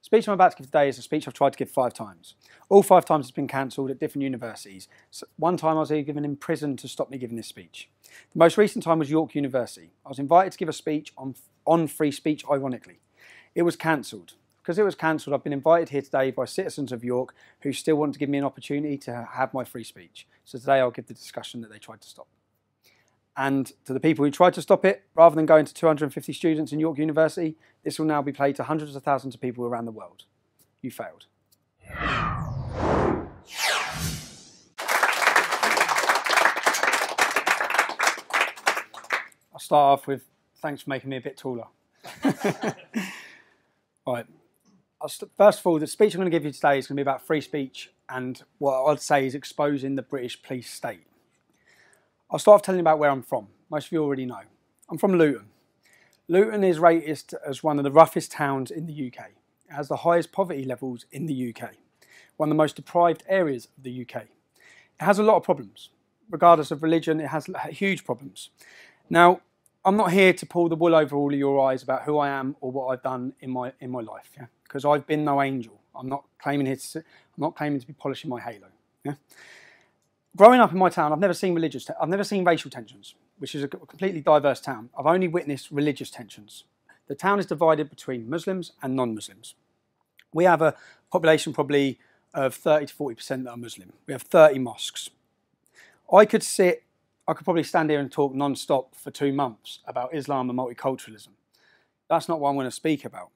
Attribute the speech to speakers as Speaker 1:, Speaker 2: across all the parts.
Speaker 1: speech I'm about to give today is a speech I've tried to give 5 times. All 5 times it's been cancelled at different universities. So one time I was even given in prison to stop me giving this speech. The most recent time was York University. I was invited to give a speech on free speech, ironically. It was cancelled. Because it was cancelled, I've been invited here today by citizens of York who still want to give me an opportunity to have my free speech. So today I'll give the discussion that they tried to stop. And to the people who tried to stop it, rather than going to 250 students in York University, this will now be played to hundreds of thousands of people around the world. You failed. I'll start off with thanks for making me a bit taller. All right. First of all, the speech I'm going to give you today is going to be about free speech and what I'd say is exposing the British police state. I'll start off telling you about where I'm from. Most of you already know. I'm from Luton. Luton is rated as one of the roughest towns in the UK. It has the highest poverty levels in the UK. One of the most deprived areas of the UK. It has a lot of problems. Regardless of religion, it has huge problems. Now, I'm not here to pull the wool over all of your eyes about who I am or what I've done in my life, yeah? Because I've been no angel. I'm not claiming to be polishing my halo. Yeah? Growing up in my town, I've never seen racial tensions, which is a completely diverse town. I've only witnessed religious tensions. The town is divided between Muslims and non-Muslims. We have a population probably of 30 to 40% that are Muslim. We have 30 mosques. I could probably stand here and talk non-stop for 2 months about Islam and multiculturalism. That's not what I'm going to speak about.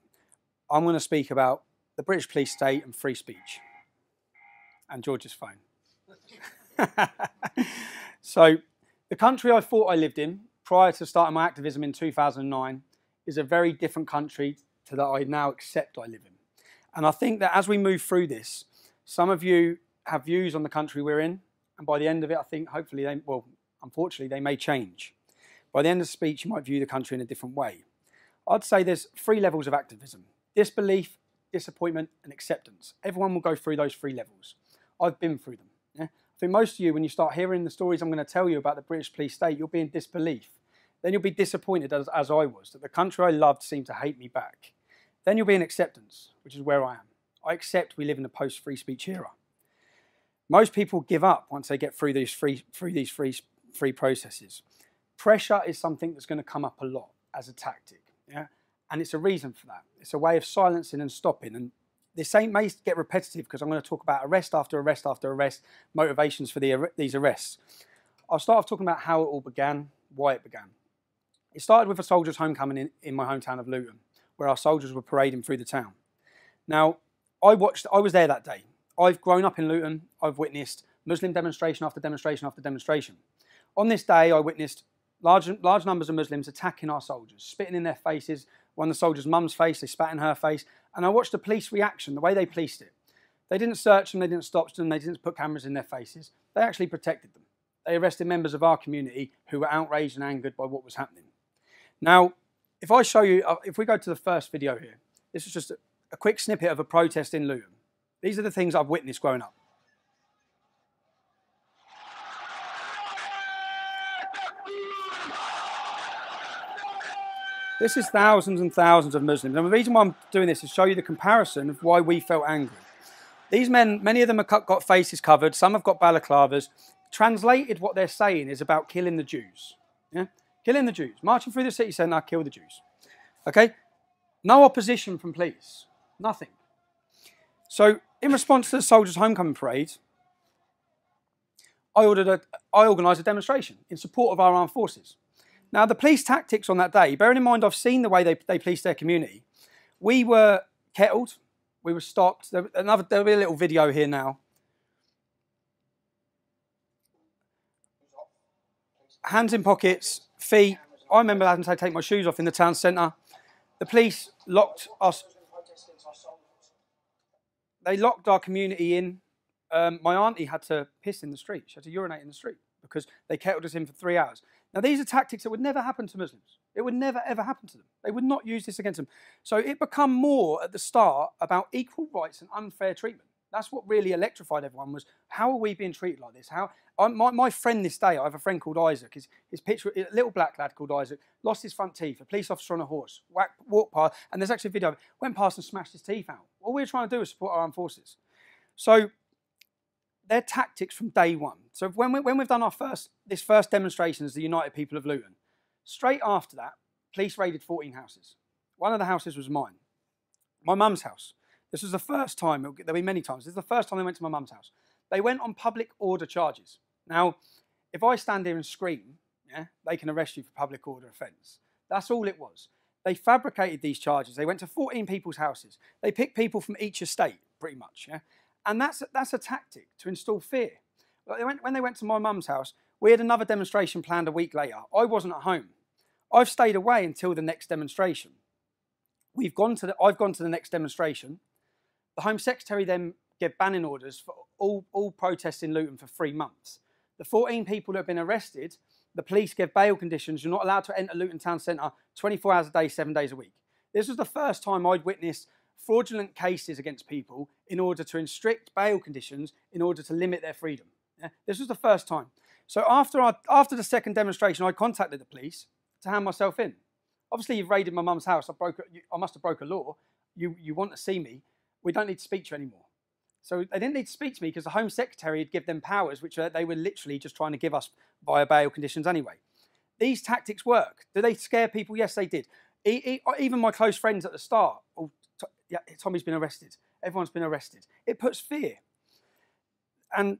Speaker 1: I'm going to speak about the British police state and free speech. And George's phone. So, the country I thought I lived in prior to starting my activism in 2009 is a very different country to that I now accept I live in. And I think that as we move through this, some of you have views on the country we're in, and by the end of it, I think hopefully unfortunately, they may change. By the end of the speech, you might view the country in a different way. I'd say there's 3 levels of activism: disbelief, disappointment, and acceptance. Everyone will go through those 3 levels. I've been through them. Yeah? I think most of you, when you start hearing the stories I'm going to tell you about the British police state, you'll be in disbelief. Then you'll be disappointed, as I was, that the country I loved seemed to hate me back. Then you'll be in acceptance, which is where I am. I accept we live in a post-free speech era. Most people give up once they get through these free processes. Pressure is something that's going to come up a lot as a tactic, yeah? And it's a reason for that. It's a way of silencing and stopping. And this may get repetitive because I'm going to talk about arrest after arrest after arrest, motivations for these arrests. I'll start off talking about how it all began, why it began. It started with a soldiers' homecoming in my hometown of Luton, where our soldiers were parading through the town. Now, I was there that day. I've grown up in Luton. I've witnessed Muslim demonstration after demonstration after demonstration. On this day, I witnessed large numbers of Muslims attacking our soldiers, spitting in their faces. One of the soldiers' mum's face, they spat in her face. And I watched the police reaction, the way they policed it. They didn't search them, they didn't stop them, they didn't put cameras in their faces. They actually protected them. They arrested members of our community who were outraged and angered by what was happening. Now, if we go to the first video here, this is just a quick snippet of a protest in Luton. These are the things I've witnessed growing up. This is thousands and thousands of Muslims. And the reason why I'm doing this is to show you the comparison of why we felt angry. These men, many of them have got faces covered, some have got balaclavas. Translated, what they're saying is about killing the Jews. Yeah? Killing the Jews. Marching through the city centre, kill the Jews. Okay? No opposition from police. Nothing. So, in response to the soldiers' homecoming parade, I organised a demonstration in support of our armed forces. Now, the police tactics on that day, bearing in mind I've seen the way they police their community, we were kettled, we were stopped. There'll be a little video here now. Hands in pockets, feet. I remember having to take my shoes off in the town centre. The police locked us. They locked our community in. My auntie had to piss in the street. She had to urinate in the street because they kettled us in for 3 hours. Now, these are tactics that would never happen to Muslims. It would never, ever happen to them. They would not use this against them. So it became more at the start about equal rights and unfair treatment. That's what really electrified everyone, was how are we being treated like this? My friend this day, I have a friend called Isaac, his picture, a little black lad called Isaac, lost his front teeth, a police officer on a horse, walked past, and there's actually a video of it, went past and smashed his teeth out. All we're trying to do is support our armed forces. So their tactics from day one. So when we've done this first demonstration as the United People of Luton, straight after that, police raided 14 houses. One of the houses was mine, my mum's house. This was the first time, there'll be many times, this is the first time they went to my mum's house. They went on public order charges. Now, if I stand here and scream, yeah, they can arrest you for public order offence. That's all it was. They fabricated these charges. They went to 14 people's houses. They picked people from each estate, pretty much, yeah? And that's a tactic to install fear. When they went to my mum's house, we had another demonstration planned a week later. I wasn't at home. I've stayed away until the next demonstration. I've gone to the next demonstration. The Home Secretary then gave banning orders for all protests in Luton for 3 months. The 14 people that have been arrested, the police gave bail conditions. You're not allowed to enter Luton Town Centre 24 hours a day, 7 days a week. This was the first time I'd witnessed fraudulent cases against people in order to restrict bail conditions in order to limit their freedom. Yeah? This was the first time. So after the second demonstration, I contacted the police to hand myself in. Obviously, you've raided my mum's house. I must have broke a law. You want to see me. We don't need to speak to you anymore. So they didn't need to speak to me because the Home Secretary had given them powers which they were literally just trying to give us via bail conditions anyway. These tactics work. Do they scare people? Yes, they did. Even my close friends at the start, yeah, Tommy's been arrested. Everyone's been arrested. It puts fear. And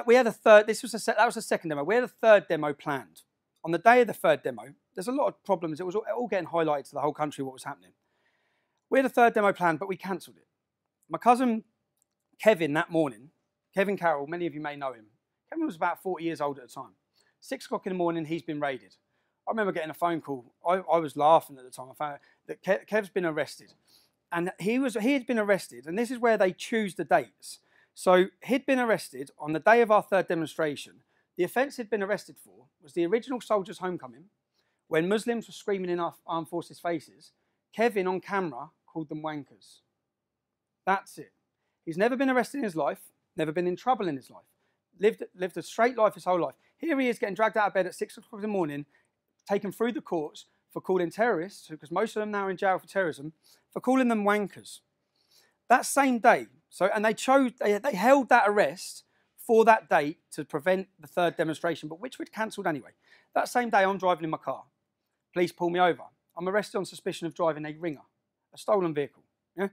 Speaker 1: we had a third. That was the second demo. We had a third demo planned. On the day of the third demo, there's a lot of problems. It was all getting highlighted to the whole country what was happening. We had a third demo planned, but we cancelled it. My cousin Kevin that morning, Kevin Carroll, many of you may know him. Kevin was about 40 years old at the time. 6 o'clock in the morning, he's been raided. I remember getting a phone call. I was laughing at the time. I found out that Kev's been arrested. And he had been arrested, and this is where they choose the dates. So he'd been arrested on the day of our third demonstration. The offence he'd been arrested for was the original Soldiers' Homecoming, when Muslims were screaming in our armed forces' faces. Kevin, on camera, called them wankers. That's it. He's never been arrested in his life, never been in trouble in his life, lived a straight life his whole life. Here he is getting dragged out of bed at 6 o'clock in the morning, taken through the courts for calling terrorists, because most of them now are in jail for terrorism, for calling them wankers. That same day, and they held that arrest for that date to prevent the third demonstration, but which we'd cancelled anyway. That same day, I'm driving in my car. Police pull me over. I'm arrested on suspicion of driving a Ringer, a stolen vehicle. Yeah?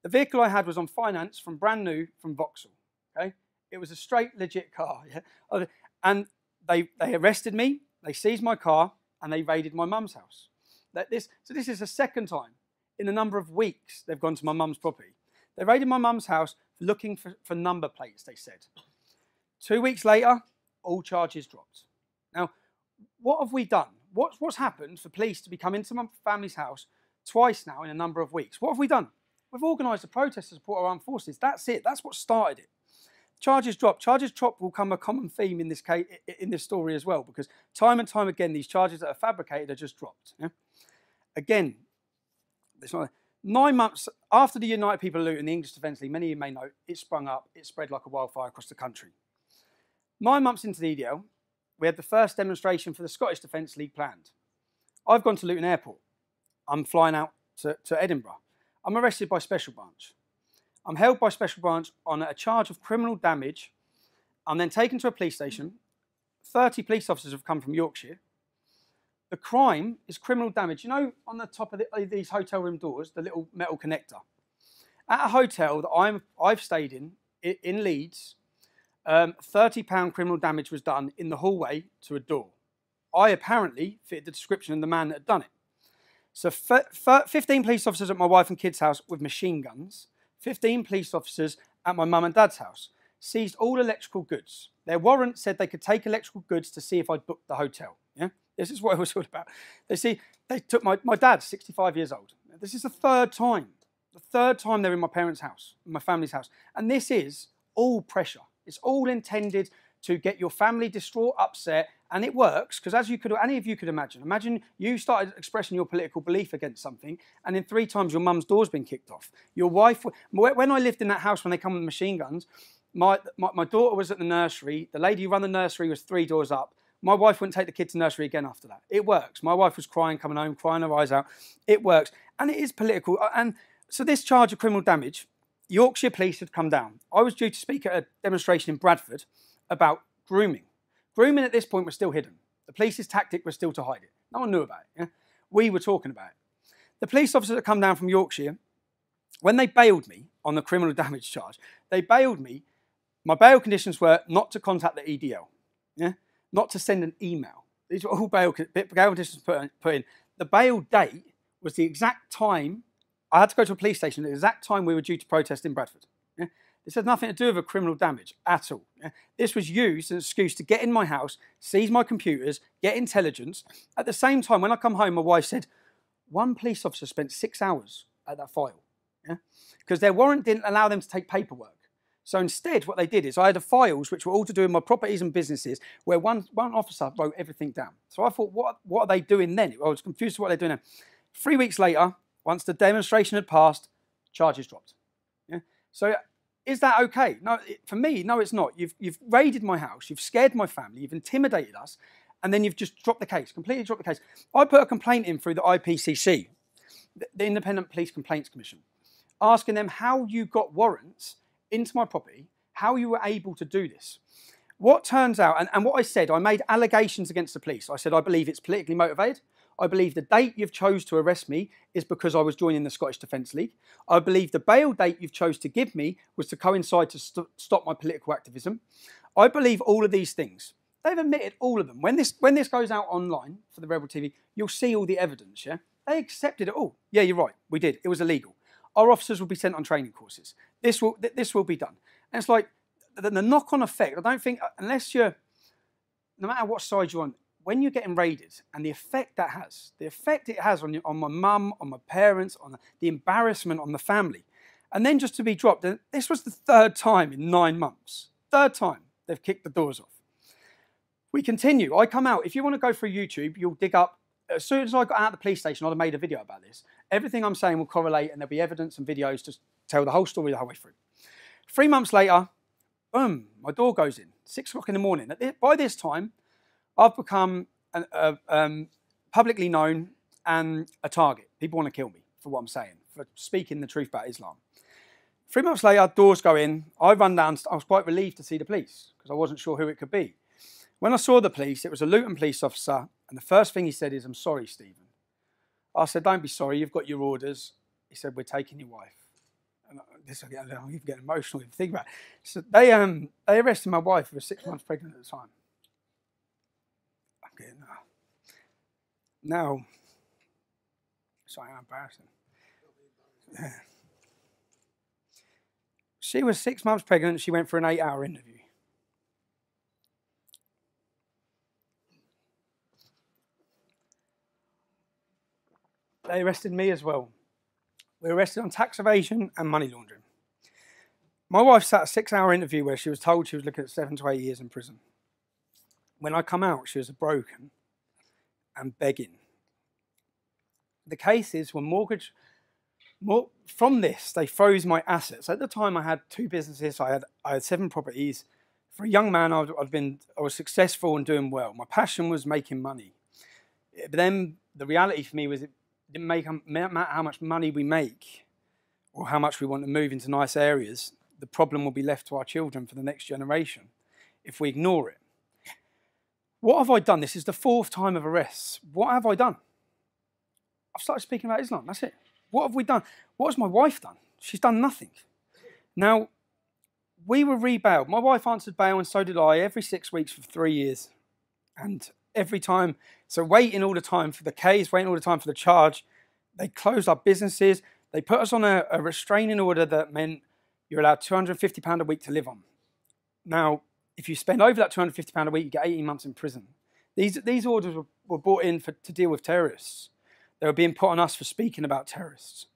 Speaker 1: The vehicle I had was on finance from brand new from Vauxhall. Okay? It was a straight, legit car. Yeah? And they arrested me, they seized my car, and they raided my mum's house. So this is the second time in a number of weeks they've gone to my mum's property. They raided my mum's house looking for number plates, they said. 2 weeks later, all charges dropped. Now, what have we done? What's happened for police to be coming into my family's house twice now in a number of weeks? What have we done? We've organised a protest to support our armed forces. That's it. That's what started it. Charges drop. Charges drop will become a common theme in this case, in this story as well, because time and time again, these charges that are fabricated are just dropped. Yeah? Again, 9 months after the United People of Luton, the English Defence League, many of you may know, it sprung up, it spread like a wildfire across the country. 9 months into the EDL, we had the first demonstration for the Scottish Defence League planned. I've gone to Luton Airport. I'm flying out to Edinburgh. I'm arrested by Special Branch. I'm held by Special Branch on a charge of criminal damage. I'm then taken to a police station. 30 police officers have come from Yorkshire. The crime is criminal damage. You know, on the top of these hotel room doors, the little metal connector. At a hotel that I've stayed in Leeds, £30 criminal damage was done in the hallway to a door. I apparently fitted the description of the man that had done it. So 15 police officers at my wife and kids' house with machine guns, 15 police officers at my mum and dad's house, seized all electrical goods. Their warrant said they could take electrical goods to see if I'd booked the hotel. Yeah? This is what it was all about. They took my dad, 65 years old. This is the third time they're in my parents' house, my family's house. And this is all pressure. It's all intended to get your family distraught, upset, And it works, because as any of you could imagine you started expressing your political belief against something, and in 3 times your mum's door's been kicked off. Your wife, when I lived in that house when they come with machine guns, my daughter was at the nursery. The lady who ran the nursery was 3 doors up. My wife wouldn't take the kid to nursery again after that. It works. My wife was crying, coming home, crying her eyes out. It works. And it is political. And so this charge of criminal damage, Yorkshire Police had come down. I was due to speak at a demonstration in Bradford about grooming. Grooming at this point was still hidden. The police's tactic was still to hide it. No one knew about it. Yeah? We were talking about it. The police officers that come down from Yorkshire, when they bailed me on the criminal damage charge, they bailed me. My bail conditions were not to contact the EDL. Yeah? Not to send an email. These were all bail conditions put in. The bail date was the exact time. I had to go to a police station at the exact time we were due to protest in Bradford. Yeah? This had nothing to do with a criminal damage at all. Yeah? This was used as an excuse to get in my house, seize my computers, get intelligence. At the same time, when I come home, my wife said, one police officer spent 6 hours at that file. Because their warrant didn't allow them to take paperwork. So instead, what they did is I had the files, which were all to do with my properties and businesses, where one officer wrote everything down. So I thought, what are they doing then? I was confused with what they're doing now. 3 weeks later, once the demonstration had passed, charges dropped. Yeah? So is that okay? No, for me, no, it's not. You've raided my house, you've scared my family, you've intimidated us, and then you've just dropped the case, completely dropped the case. I put a complaint in through the IPCC, the Independent Police Complaints Commission, asking them how you got warrants into my property, how you were able to do this. What turns out, and what I said, I made allegations against the police. I said, I believe it's politically motivated. I believe the date you've chose to arrest me is because I was joining the Scottish Defence League. I believe the bail date you've chose to give me was to coincide to stop my political activism. I believe all of these things. They've admitted all of them. When this goes out online for the Rebel TV, you'll see all the evidence, yeah? They accepted it all. Yeah, you're right, we did. It was illegal. Our officers will be sent on training courses. This will be done. And it's like the knock-on effect. I don't think, unless you're, no matter what side you're on, when you're getting raided and the effect it has on my mum, on my parents, on the embarrassment on the family, and then just to be dropped. And this was the 3rd time in 9 months. 3rd time they've kicked the doors off. We continue. I come out. If you want to go through YouTube, you'll dig up. As soon as I got out of the police station, I'd have made a video about this. Everything I'm saying will correlate, and there'll be evidence and videos to tell the whole story the whole way through. 3 months later, boom, my door goes in. 6 o'clock in the morning. By this time, I've become publicly known and a target. People want to kill me for what I'm saying, for speaking the truth about Islam. 3 months later, doors go in. I run down. I was quite relieved to see the police because I wasn't sure who it could be. When I saw the police, it was a Luton police officer, and the first thing he said is, "I'm sorry, Stephen." I said, "Don't be sorry, you've got your orders." He said, "We're taking your wife." And I'm even getting emotional if you think about it. So they arrested my wife, who was 6 months pregnant at the time. I'm getting now. Sorry, I'm embarrassing. Yeah. She was 6 months pregnant. She went for an 8-hour interview. They arrested me as well. We were arrested on tax evasion and money laundering. My wife sat a 6-hour interview where she was told she was looking at 7 to 8 years in prison. When I come out, she was broken and begging. The cases were from this, they froze my assets. At the time, I had 2 businesses. I had 7 properties. For a young man, I was successful and doing well. My passion was making money. But then the reality for me was it didn't matter how much money we make or how much we want to move into nice areas. The problem will be left to our children for the next generation if we ignore it. What have I done? This is the 4th time of arrests. What have I done? I've started speaking about Islam. That's it. What have we done? What has my wife done? She's done nothing. Now, we were rebailed. My wife answered bail and so did I every 6 weeks for 3 years. And every time, so waiting all the time for the case, waiting all the time for the charge. They closed our businesses. They put us on a restraining order that meant you're allowed £250 a week to live on. Now, if you spend over that £250 a week, you get 18 months in prison. These orders were brought in to deal with terrorists. They were being put on us for speaking about terrorists.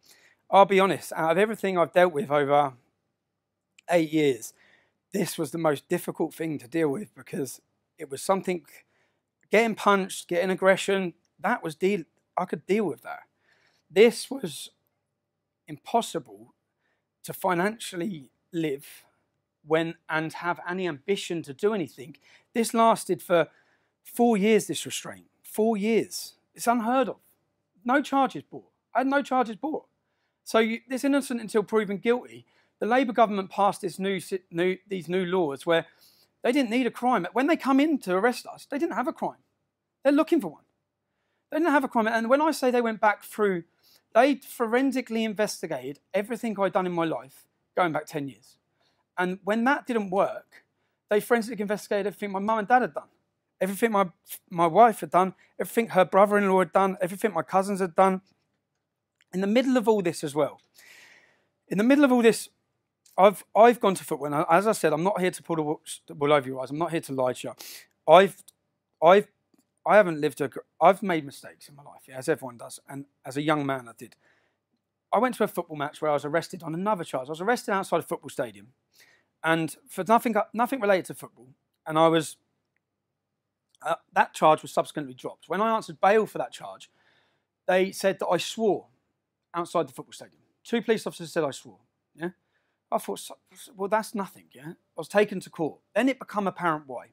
Speaker 1: I'll be honest, out of everything I've dealt with over 8 years, this was the most difficult thing to deal with because it was something getting punched, getting aggression, I could deal with that. This was impossible to financially live and have any ambition to do anything. This lasted for 4 years, this restraint. 4 years. It's unheard of. No charges brought. I had no charges brought. So this innocent until proven guilty. The Labour government passed these new laws where they didn't need a crime. When they come in to arrest us, they didn't have a crime. They're looking for one. They didn't have a crime. And when I say they went back through, they forensically investigated everything I'd done in my life, going back 10 years. And when that didn't work, they forensically investigated everything my mum and dad had done. Everything my wife had done, everything her brother-in-law had done, everything my cousins had done. In the middle of all this as well, in the middle of all this, I've gone to football. And as I said, I'm not here to pull the wool over your eyes. I'm not here to lie to you. I haven't lived I've made mistakes in my life, yeah, as everyone does. And as a young man, I did. I went to a football match where I was arrested on another charge. I was arrested outside a football stadium, and for nothing related to football. And I was that charge was subsequently dropped. When I answered bail for that charge, they said that I swore outside the football stadium. 2 police officers said I swore. Yeah, I thought, well, that's nothing. Yeah, I was taken to court. Then it became apparent why.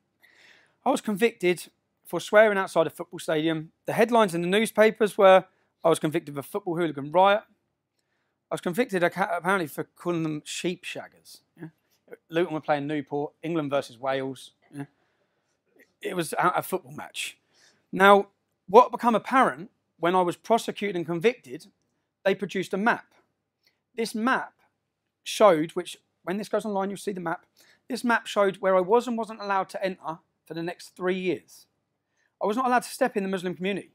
Speaker 1: I was convicted for swearing outside a football stadium. The headlines in the newspapers were I was convicted of a football hooligan riot. I was convicted apparently for calling them sheep shaggers. Yeah? Luton were playing Newport, England versus Wales. Yeah? It was a football match. Now, what became apparent when I was prosecuted and convicted, they produced a map. This map showed, which when this goes online, you'll see the map. This map showed where I was and wasn't allowed to enter for the next 3 years. I was not allowed to step in the Muslim community.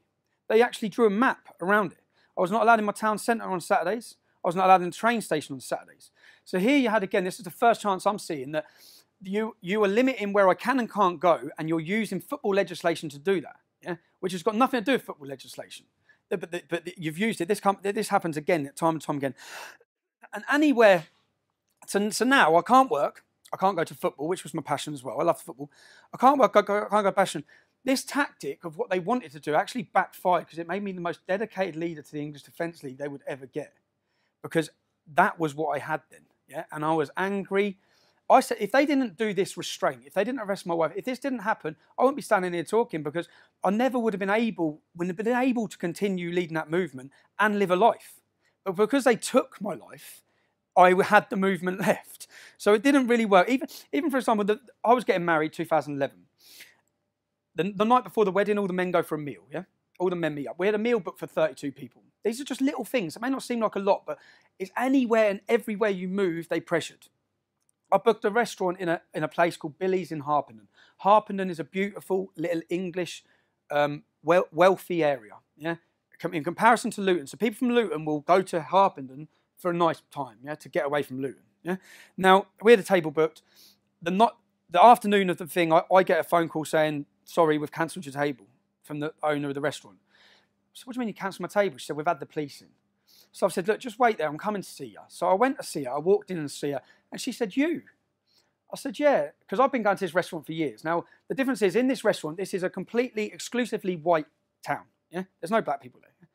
Speaker 1: They actually drew a map around it. I was not allowed in my town centre on Saturdays. I was not allowed in the train station on Saturdays. So here you had, again, this is the first chance I'm seeing that you are limiting where I can and can't go, and you're using football legislation to do that, yeah? Which has got nothing to do with football legislation. But you've used it. This happens again, time and time again. And anywhere, so now I can't work. I can't go to football, which was my passion as well. I love football. I can't work. I can't go passion. This tactic of what they wanted to do actually backfired because it made me the most dedicated leader to the English Defence League they would ever get. Because that was what I had then, yeah? And I was angry. I said, if they didn't do this restraint, if they didn't arrest my wife, if this didn't happen, I wouldn't be standing here talking because I never would have been able to continue leading that movement and live a life. But because they took my life, I had the movement left. So it didn't really work. Even for example, I was getting married 2011. The night before the wedding, all the men go for a meal, yeah? All the men meet up. We had a meal booked for 32 people. These are just little things. It may not seem like a lot, but it's anywhere and everywhere you move, they pressured. I booked a restaurant in a place called Billy's in Harpenden. Harpenden is a beautiful little English, wealthy area, yeah? In comparison to Luton. So people from Luton will go to Harpenden for a nice time, yeah, to get away from Luton, yeah? Now, we had a table booked. The afternoon of the thing, I get a phone call saying, sorry, we've cancelled your table, from the owner of the restaurant. So what do you mean you cancelled my table? She said, we've had the police in. So I said, look, just wait there, I'm coming to see you. So I went to see her, I walked in and see her, and she said, you? I said, yeah, because I've been going to this restaurant for years. Now, the difference is, in this restaurant, this is a completely, exclusively white town, yeah? There's no black people there.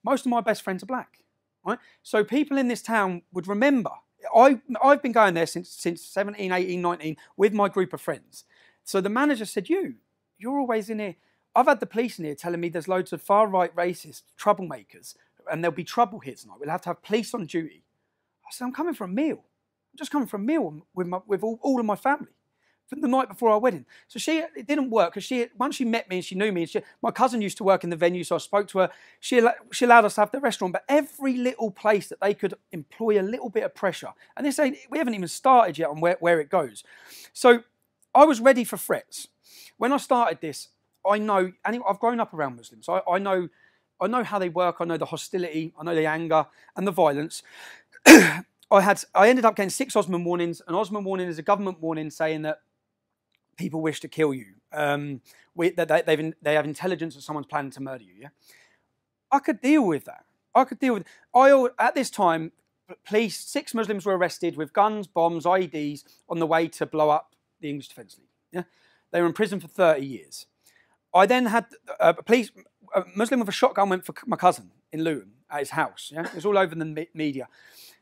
Speaker 1: Most of my best friends are black, right? So people in this town would remember. I've been going there since 17, 18, 19 with my group of friends. So the manager said, you're always in here. I've had the police in here telling me there's loads of far-right racist troublemakers and there'll be trouble here tonight. We'll have to have police on duty. I said, I'm coming for a meal. I'm just coming for a meal with all of my family from the night before our wedding. So it didn't work because once she met me and she knew me, and my cousin used to work in the venue, so I spoke to her. She allowed us to have the restaurant, but every little place that they could employ a little bit of pressure. And we haven't even started yet on where it goes. So I was ready for threats. When I started this, I've grown up around Muslims. I know how they work. I know the hostility. I know the anger and the violence. I ended up getting 6 Osman warnings. An Osman warning is a government warning saying that people wish to kill you. That they have intelligence that someone's planning to murder you. Yeah, I could deal with that. At this time, 6 Muslims were arrested with guns, bombs, IEDs on the way to blow up the English Defence League. Yeah, they were in prison for 30 years. I then had a Muslim with a shotgun went for my cousin in Luton at his house. Yeah, it was all over the media.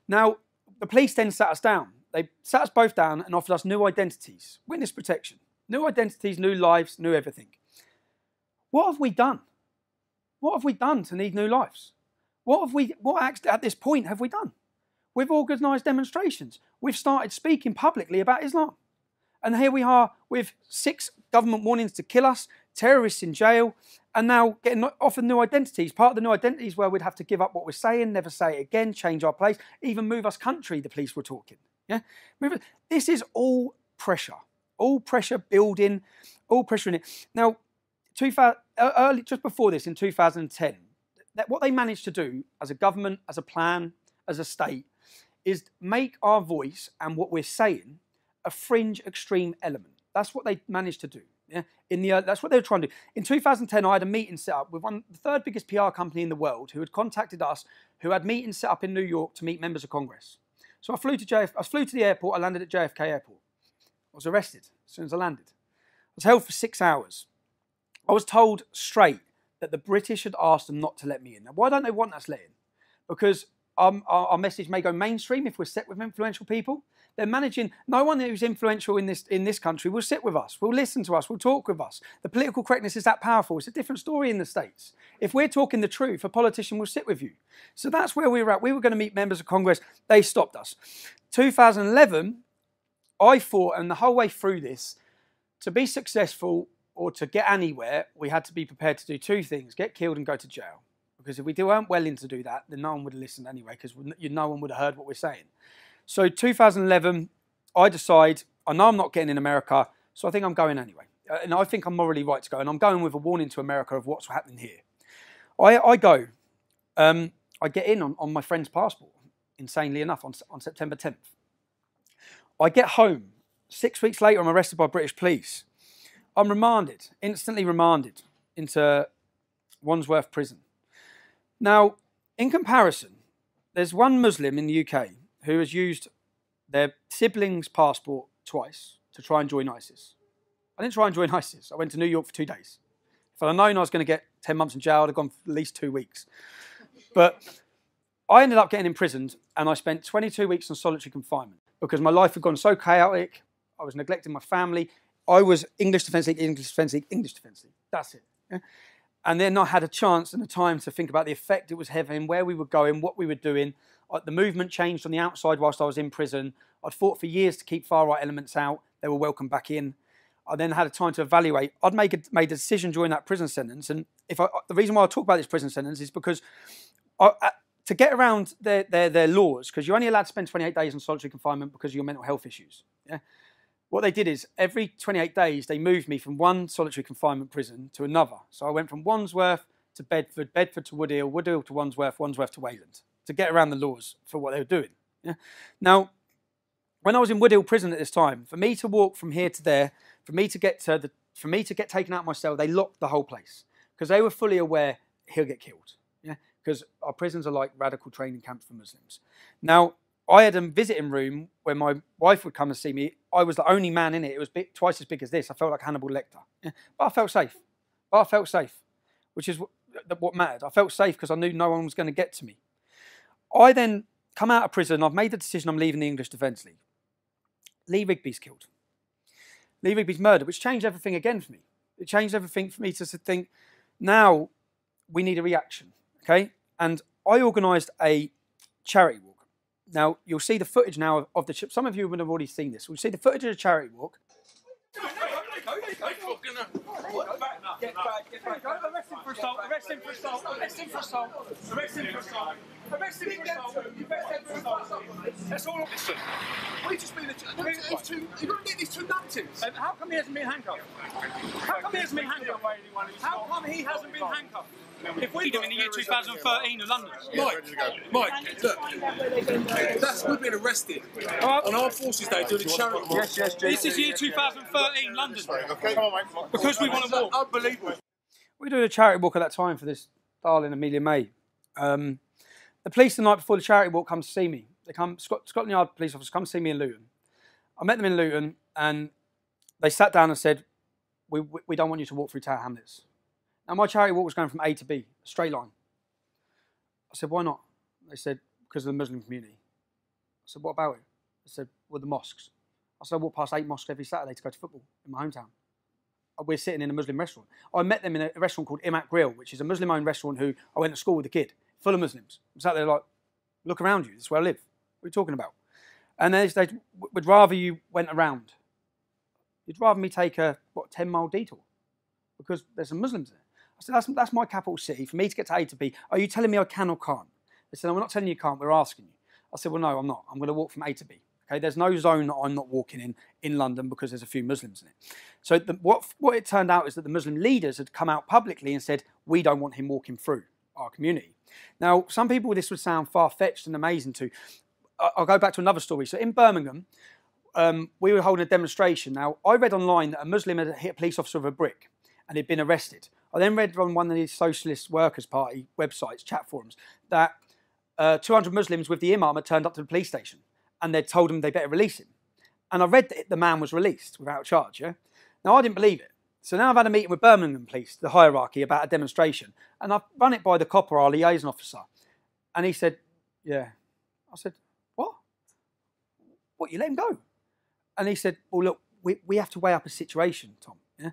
Speaker 1: Now, the police then sat us down. They sat us both down and offered us new identities, witness protection, new identities, new lives, new everything. What have we done? What have we done to need new lives? What acts at this point have we done? We've organised demonstrations. We've started speaking publicly about Islam. And here we are with 6 government warnings to kill us, terrorists in jail, and now getting offered new identities. Part of the new identities where we'd have to give up what we're saying, never say it again, change our place, even move us country, the police were talking. Yeah, this is all pressure building, all pressure in it. Now, just before this, in 2010, what they managed to do as a government, as a plan, as a state, is make our voice and what we're saying a fringe extreme element. That's what they managed to do. Yeah? That's what they were trying to do. In 2010, I had a meeting set up with the 3rd biggest PR company in the world who had contacted us, who had meetings set up in New York to meet members of Congress. So I flew to the airport, I landed at JFK Airport. I was arrested as soon as I landed. I was held for 6 hours. I was told straight that the British had asked them not to let me in. Now, why don't they want us let in? Because our message may go mainstream if we're set with influential people. They're managing, no one who's influential in this country will sit with us, will listen to us, will talk with us. The political correctness is that powerful. It's a different story in the States. If we're talking the truth, a politician will sit with you. So that's where we were at. We were going to meet members of Congress. They stopped us. 2011, I thought, and the whole way through this, to be successful or to get anywhere, we had to be prepared to do 2 things, get killed and go to jail. Because if we weren't willing to do that, then no one would have listened anyway, because no one would have heard what we're saying. So 2011, I decide, I know I'm not getting in America, so I think I'm going anyway. And I think I'm morally right to go. And I'm going with a warning to America of what's happening here. I go. I get in on my friend's passport, insanely enough, on September 10th. I get home. 6 weeks later, I'm arrested by British police. I'm remanded, instantly remanded, into Wandsworth Prison. Now, in comparison, there's one Muslim in the UK who has used their sibling's passport twice to try and join ISIS. I didn't try and join ISIS. I went to New York for 2 days. If I'd have known I was going to get 10 months in jail, I'd have gone for at least 2 weeks. But I ended up getting imprisoned, and I spent 22 weeks in solitary confinement because my life had gone so chaotic. I was neglecting my family. I was English Defence League, English Defence League, English Defence League. That's it. Yeah? And then I had a chance and a time to think about the effect it was having, where we were going, what we were doing. The movement changed on the outside whilst I was in prison. I'd fought for years to keep far-right elements out. They were welcomed back in. I then had a time to evaluate. I'd made a decision during that prison sentence. And the reason why I talk about this prison sentence is because to get around their laws, because you're only allowed to spend 28 days in solitary confinement because of your mental health issues. Yeah? What they did is every 28 days, they moved me from one solitary confinement prison to another. So I went from Wandsworth to Bedford, Bedford to Woodhill, Woodhill to Wandsworth, Wandsworth to Wayland, to get around the laws for what they were doing. Yeah? Now, when I was in Woodhill prison at this time, for me to walk from here to there, for me to get taken out of my cell, they locked the whole place because they were fully aware he'll get killed. Yeah, because our prisons are like radical training camps for Muslims. Now, I had a visiting room where my wife would come and see me. I was the only man in it. It was twice as big as this. I felt like Hannibal Lecter. Yeah? But I felt safe. Which is what mattered. I felt safe because I knew no one was going to get to me. I then come out of prison. I've made the decision I'm leaving the English Defence League. Lee Rigby's killed. Lee Rigby's murdered, which changed everything again for me. It changed everything for me to think, now we need a reaction, okay? And I organised a charity walk. Now, you'll see the footage now of the... Some of you would have already seen this. We'll see the footage of the charity walk. Get back. Arrest him for assault. Arrest him for assault. Arrest him for assault. Arrest him for assault. Arrest him for assault. That's all. Listen, we just been... You've got to get these 2 numptins. How come he hasn't been handcuffed? How come he hasn't been handcuffed? How come he hasn't been handcuffed? If we do in the year 2013 in London. Mike, look, we've been arrested on Armed Forces Day doing a charity walk. Yes, this is year 2013 London. Okay, come on, mate. Because we want to walk. Unbelievable. We were doing a charity walk at that time for this darling Amelia May. The police the night before the charity walk come to see me. They come, Scotland Yard police officers come see me in Luton. I met them in Luton and they sat down and said, we don't want you to walk through Tower Hamlets. Now, my charity walk was going from A to B, a straight line. I said, why not? They said, because of the Muslim community. I said, what about it? They said, well, the mosques. I said, I walk past 8 mosques every Saturday to go to football in my hometown. We're sitting in a Muslim restaurant. I met them in a restaurant called Imak Grill, which is a Muslim-owned restaurant who I went to school with a kid, full of Muslims. I sat there like, look around you, this is where I live. What are you talking about? And they would rather you went around. You'd rather me take a, 10-mile detour? Because there's some Muslims there. I said, that's my capital city. For me to get to A to B, are you telling me I can or can't? They said, no, we're not telling you can't, we're asking you. I said, well, no, I'm not. I'm going to walk from A to B. Okay, there's no zone that I'm not walking in London because there's a few Muslims in it. So what it turned out is that the Muslim leaders had come out publicly and said, we don't want him walking through our community. Now, some people, this would sound far-fetched and amazing to. I'll go back to another story. So in Birmingham, we were holding a demonstration. Now, I read online that a Muslim had hit a police officer with a brick and he'd been arrested. I then read on one of the Socialist Workers' Party websites, chat forums, that 200 Muslims with the imam had turned up to the police station and they'd told him they better release him. And I read that the man was released without charge, yeah? Now, I didn't believe it. So now I've had a meeting with Birmingham Police, the hierarchy, about a demonstration. And I've run it by the copper, our liaison officer. And he said, yeah. I said, what? What, you let him go? And he said, well, look, we have to weigh up a situation, Tom. Yeah?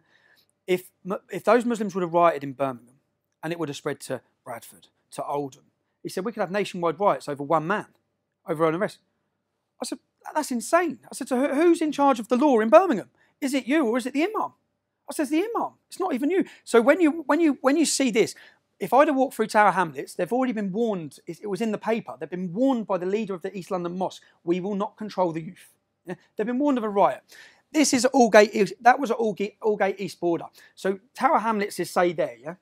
Speaker 1: If those Muslims would have rioted in Birmingham and it would have spread to Bradford, to Oldham, he said, we could have nationwide riots over one man, over an arrest. I said, that's insane. I said, so who's in charge of the law in Birmingham? Is it you or is it the imam? I said, it's the imam. It's not even you. So when you see this, if I'd have walked through Tower Hamlets, they've already been warned. It was in the paper. They've been warned by the leader of the East London Mosque. We will not control the youth. Yeah? They've been warned of a riot. This is Aldgate. That was at Aldgate East Border. So Tower Hamlets is say there. Yeah,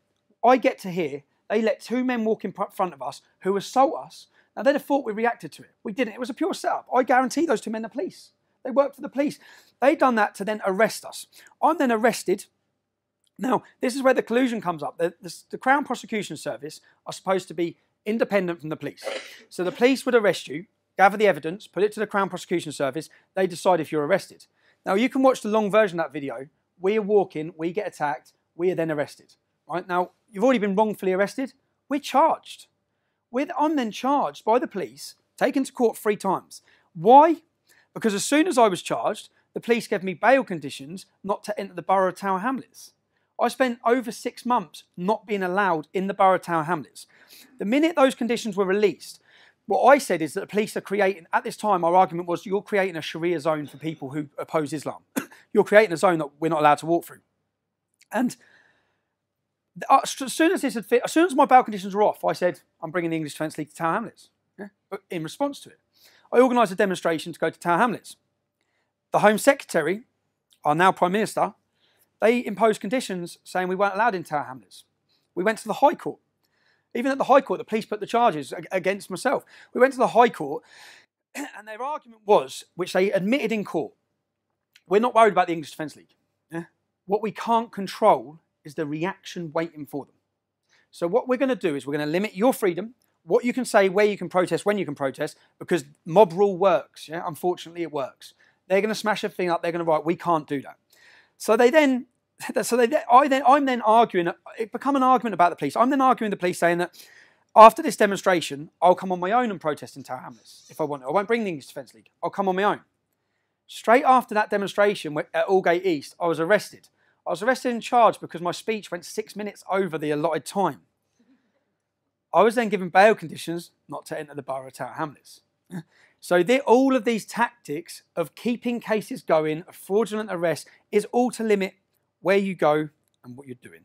Speaker 1: I get to hear they let 2 men walk in front of us who assault us. Now they'd have thought we reacted to it. We didn't. It was a pure setup. I guarantee those 2 men are police. They worked for the police. They'd done that to then arrest us. I'm then arrested. Now, this is where the collusion comes up. The Crown Prosecution Service are supposed to be independent from the police. So the police would arrest you, gather the evidence, put it to the Crown Prosecution Service. They decide if you're arrested. Now, you can watch the long version of that video. We are walking, we get attacked, we are then arrested. Right? Now, you've already been wrongfully arrested. We're charged. I'm then charged by the police, taken to court 3 times. Why? Because as soon as I was charged, the police gave me bail conditions not to enter the borough of Tower Hamlets. I spent over 6 months not being allowed in the borough of Tower Hamlets. The minute those conditions were released, what I said is that the police are creating, at this time our argument was you're creating a Sharia zone for people who oppose Islam. You're creating a zone that we're not allowed to walk through. And as soon as my bail conditions were off, I said, I'm bringing the English Defence League to Tower Hamlets. Yeah? But in response to it, I organised a demonstration to go to Tower Hamlets. The Home Secretary, our now Prime Minister, they imposed conditions saying we weren't allowed in Tower Hamlets. We went to the High Court. Even at the High Court, the police put the charges against myself. We went to the High Court, and their argument was, which they admitted in court, we're not worried about the English Defence League. Yeah? What we can't control is the reaction waiting for them. So what we're going to do is we're going to limit your freedom, what you can say, where you can protest, when you can protest, because mob rule works. Yeah? Unfortunately, it works. They're going to smash everything up. They're going to write, we can't do that. I'm then arguing, it become an argument about the police. I'm then arguing the police saying that after this demonstration, I'll come on my own and protest in Tower Hamlets if I want to. I won't bring the English Defence League. I'll come on my own. Straight after that demonstration at Aldgate East, I was arrested. I was arrested and charged because my speech went 6 minutes over the allotted time. I was then given bail conditions not to enter the borough of Tower Hamlets. So all of these tactics of keeping cases going, of fraudulent arrest, is all to limit where you go and what you're doing.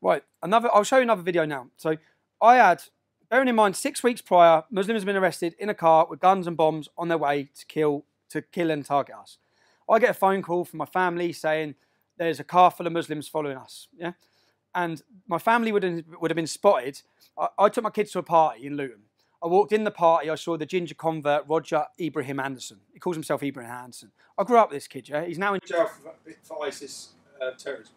Speaker 1: Right, I'll show you another video now. So I had, bearing in mind, 6 weeks prior, Muslims have been arrested in a car with guns and bombs on their way to kill and target us. I get a phone call from my family saying there's a car full of Muslims following us. Yeah, and my family would have been spotted. I took my kids to a party in Luton. I walked in the party, I saw the ginger convert, Roger Ibrahim Anderson. He calls himself Ibrahim Anderson. I grew up with this kid, yeah? He's now in jail for ISIS terrorism.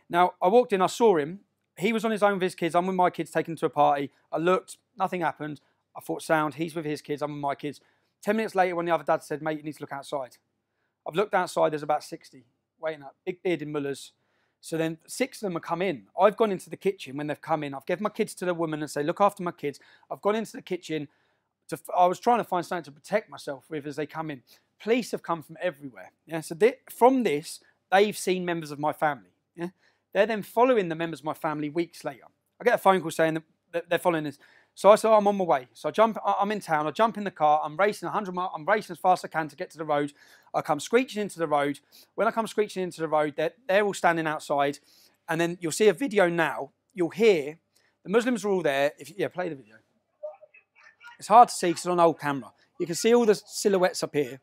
Speaker 1: Now, I walked in, I saw him. He was on his own with his kids. I'm with my kids taken to a party. I looked, nothing happened. I thought, sound, he's with his kids, I'm with my kids. 10 minutes later, when the other dad said, mate, you need to look outside. I've looked outside, there's about 60 waiting up. Big bearded mullahs, So then 6 of them have come in. I've gone into the kitchen when they've come in. I've given my kids to the woman and say, look after my kids. I've gone into the kitchen. I was trying to find something to protect myself with as they come in. Police have come from everywhere. Yeah? So from this, they've seen members of my family. Yeah? They're then following the members of my family weeks later. I get a phone call saying that they're following this. So I said, oh, I'm on my way. So I'm in town. I jump in the car. I'm racing 100 miles. I'm racing as fast as I can to get to the road. I come screeching into the road. When I come screeching into the road, they're all standing outside. And then you'll see a video now. You'll hear the Muslims are all there. Play the video. It's hard to see because it's on old camera. You can see all the silhouettes up here.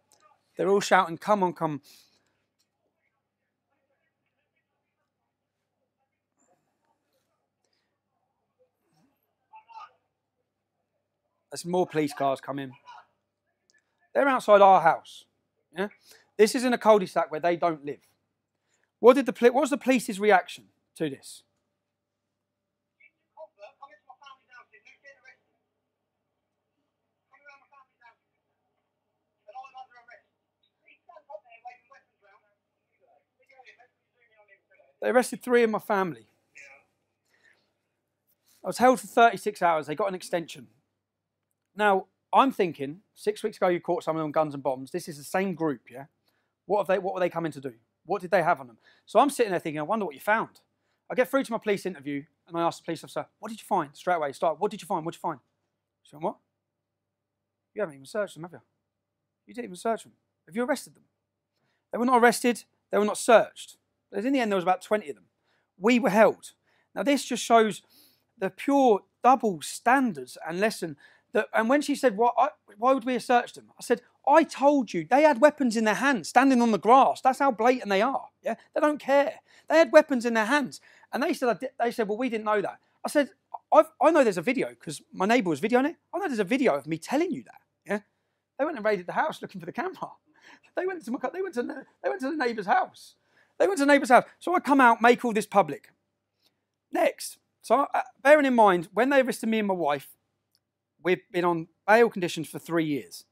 Speaker 1: They're all shouting, come on, come. There's more police cars coming. They're outside our house. Yeah? This is in a cul-de-sac where they don't live. What was the police's reaction to this? They arrested 3 of my family. I was held for 36 hours. They got an extension. Now, I'm thinking, 6 weeks ago you caught someone on guns and bombs. This is the same group, yeah? What were they coming to do? What did they have on them? So I'm sitting there thinking, I wonder what you found. I get through to my police interview and I ask the police officer, what did you find? Straight away, what did you find? What did you find? She went, what? You haven't even searched them, have you? You didn't even search them. Have you arrested them? They were not arrested. They were not searched. In the end, there was about 20 of them. We were held. Now, this just shows the pure double standards and lesson. And when she said, why would we have searched them? I said, I told you, they had weapons in their hands, standing on the grass. That's how blatant they are. Yeah, they don't care. They had weapons in their hands. And they said, well, we didn't know that. I said, I know there's a video because my neighbour was videoing it. I know there's a video of me telling you that. Yeah, they went and raided the house looking for the camera. They went to the neighbour's house. They went to the neighbour's house. So I come out, make all this public. Next, so bearing in mind, when they arrested me and my wife, we've been on bail conditions for 3 years.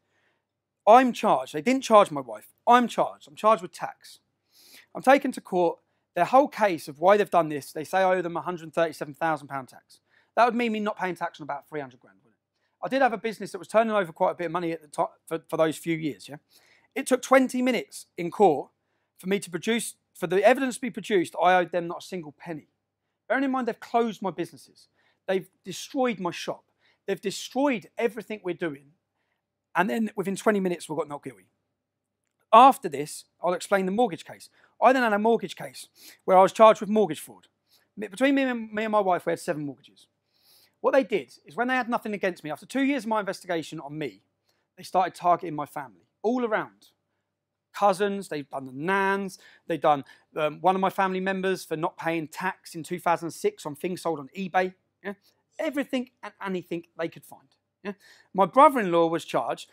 Speaker 1: I'm charged. They didn't charge my wife. I'm charged. I'm charged with tax. I'm taken to court. Their whole case of why they've done this, they say I owe them £137,000 tax. That would mean me not paying tax on about 300 grand, wouldn't it? I did have a business that was turning over quite a bit of money at the top for those few years, yeah? It took 20 minutes in court for me to produce, for the evidence to be produced. I owed them not a single penny. Bearing in mind, they've closed my businesses. They've destroyed my shop. They've destroyed everything we're doing. And then within 20 minutes, we got not guilty. After this, I'll explain the mortgage case. I then had a mortgage case where I was charged with mortgage fraud. Between me and my wife, we had 7 mortgages. What they did is when they had nothing against me, after 2 years of my investigation on me, they started targeting my family all around. Cousins, they've done the nans, they've done one of my family members for not paying tax in 2006 on things sold on eBay. Yeah? Everything and anything they could find. Yeah? My brother-in-law was charged.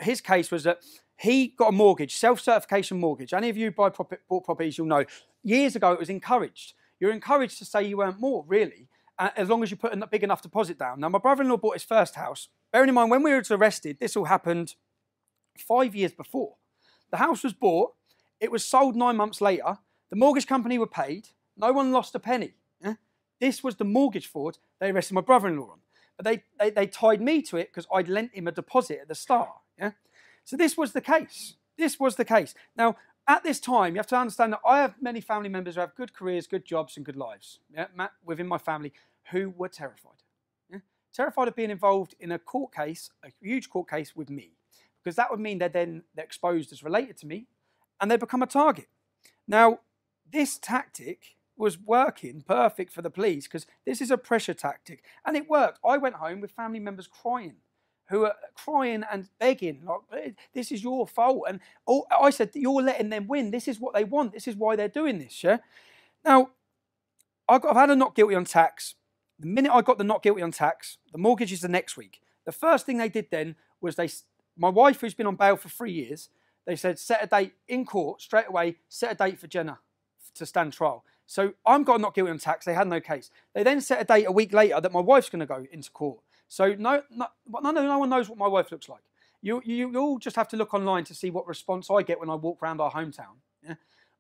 Speaker 1: His case was that he got a mortgage, self-certification mortgage. Any of you bought properties, you'll know. Years ago, it was encouraged. You're encouraged to say you earned more, really, as long as you put a big enough deposit down. Now, my brother-in-law bought his first house. Bearing in mind, when we were arrested, this all happened 5 years before. The house was bought. It was sold 9 months later. The mortgage company were paid. No one lost a penny. Yeah? This was the mortgage fraud they arrested my brother-in-law on. But they tied me to it because I'd lent him a deposit at the start. Yeah? So this was the case. This was the case. Now, at this time, you have to understand that I have many family members who have good careers, good jobs, and good lives, yeah, within my family, who were terrified. Yeah? Terrified of being involved in a court case, a huge court case with me, because that would mean they're exposed as related to me, and they become a target. Now, this tactic was working perfect for the police because this is a pressure tactic, and it worked. I went home with family members crying, who are crying and begging, like, this is your fault. And I said, you're letting them win. This is what they want. This is why they're doing this, yeah? Now, I've had a not guilty on tax. The minute I got the not guilty on tax, the mortgage is the next week. The first thing they did then was my wife, who's been on bail for 3 years, they said, set a date in court straight away, set a date for Jenna to stand trial. So I'm got not guilty on tax. They had no case. They then set a date a week later that my wife's going to go into court. So no one knows what my wife looks like. You all just have to look online to see what response I get when I walk around our hometown. Yeah?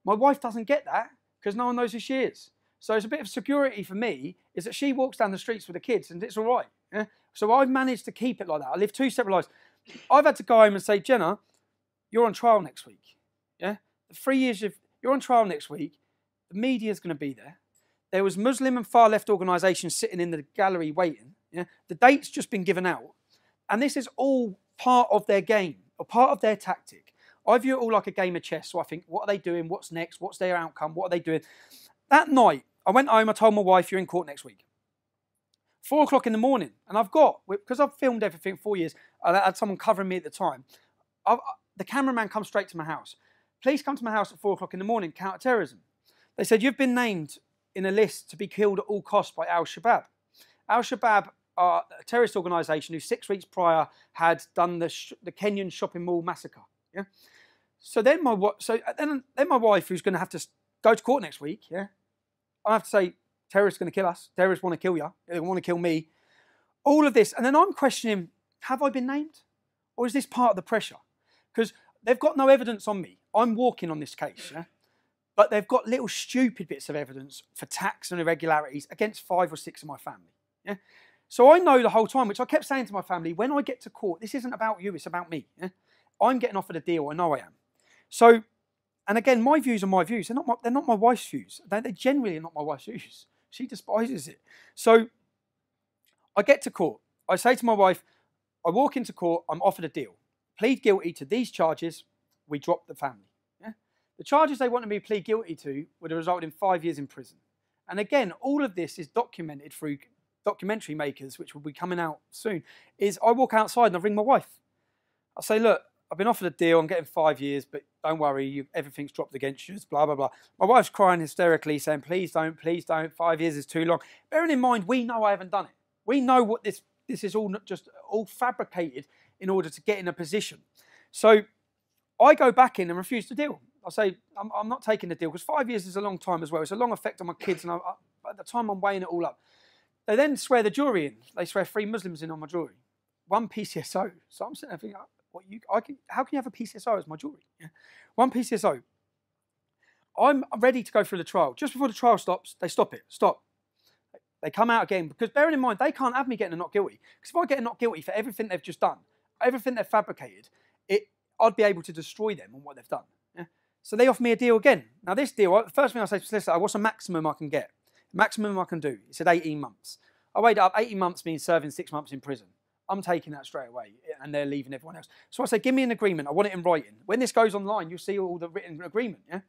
Speaker 1: My wife doesn't get that because no one knows who she is. So it's a bit of security for me is that she walks down the streets with the kids and it's all right. Yeah? So I've managed to keep it like that. I live two separate lives. I've had to go home and say, Jenna, you're on trial next week. Yeah, the 3 years you're on trial next week. The media's going to be there. There was Muslim and far left organisations sitting in the gallery waiting. Yeah, the date's just been given out, and this is all part of their game or part of their tactic. I view it all like a game of chess. So I think, what are they doing? What's next? What's their outcome? What are they doing? That night, I went home. I told my wife, "You're in court next week." 4 o'clock in the morning, and because I've filmed everything 4 years. I had someone covering me at the time. The cameraman comes straight to my house. Police come to my house at 4 o'clock in the morning, counter-terrorism. They said, you've been named in a list to be killed at all costs by Al-Shabaab. Al-Shabaab are a terrorist organisation who 6 weeks prior had done the Kenyan shopping mall massacre. Yeah. So then my wife, who's going to have to go to court next week, yeah, I have to say, terrorists are going to kill us. Terrorists want to kill you. They want to kill me. All of this. And then I'm questioning, have I been named? Or is this part of the pressure? Because they've got no evidence on me. I'm walking on this case, yeah? But they've got little stupid bits of evidence for tax and irregularities against 5 or 6 of my family. Yeah? So I know the whole time, which I kept saying to my family, when I get to court, this isn't about you, it's about me. Yeah? I'm getting offered a deal, I know I am. So, and again, my views are my views. They're not my wife's views. They generally are not my wife's views. She despises it. So I get to court. I say to my wife, I walk into court, I'm offered a deal. Plead guilty to these charges, we drop the family. Yeah? The charges they wanted me to plead guilty to would have resulted in 5 years in prison. And again, all of this is documented through documentary makers, which will be coming out soon, is I walk outside and I ring my wife. I say, look, I've been offered a deal, I'm getting 5 years, but don't worry, everything's dropped against you, blah, blah, blah. My wife's crying hysterically, saying, please don't, 5 years is too long. Bearing in mind, we know I haven't done it. We know what this is all fabricated in order to get in a position. So I go back in and refuse the deal. I say, I'm not taking the deal, because 5 years is a long time as well. It's a long effect on my kids, and at the time I'm weighing it all up. They then swear the jury in. They swear 3 Muslims in on my jury. 1 PCSO. So I'm sitting there thinking, how can you have a PCSO as my jury? Yeah. 1 PCSO. I'm ready to go through the trial. Just before the trial stops, they stop it. Stop. They come out again, because bearing in mind, they can't have me getting a not guilty. Because if I get a not guilty for everything they've just done, everything they've fabricated, I'd be able to destroy them on what they've done. Yeah? So they offer me a deal again. Now this deal, the first thing I say to the solicitor, what's the maximum I can get? Maximum I can do. He said 18 months. I weighed it up. 18 months means serving 6 months in prison. I'm taking that straight away, and they're leaving everyone else. So I say, give me an agreement. I want it in writing. When this goes online, you'll see all the written agreement. Yeah,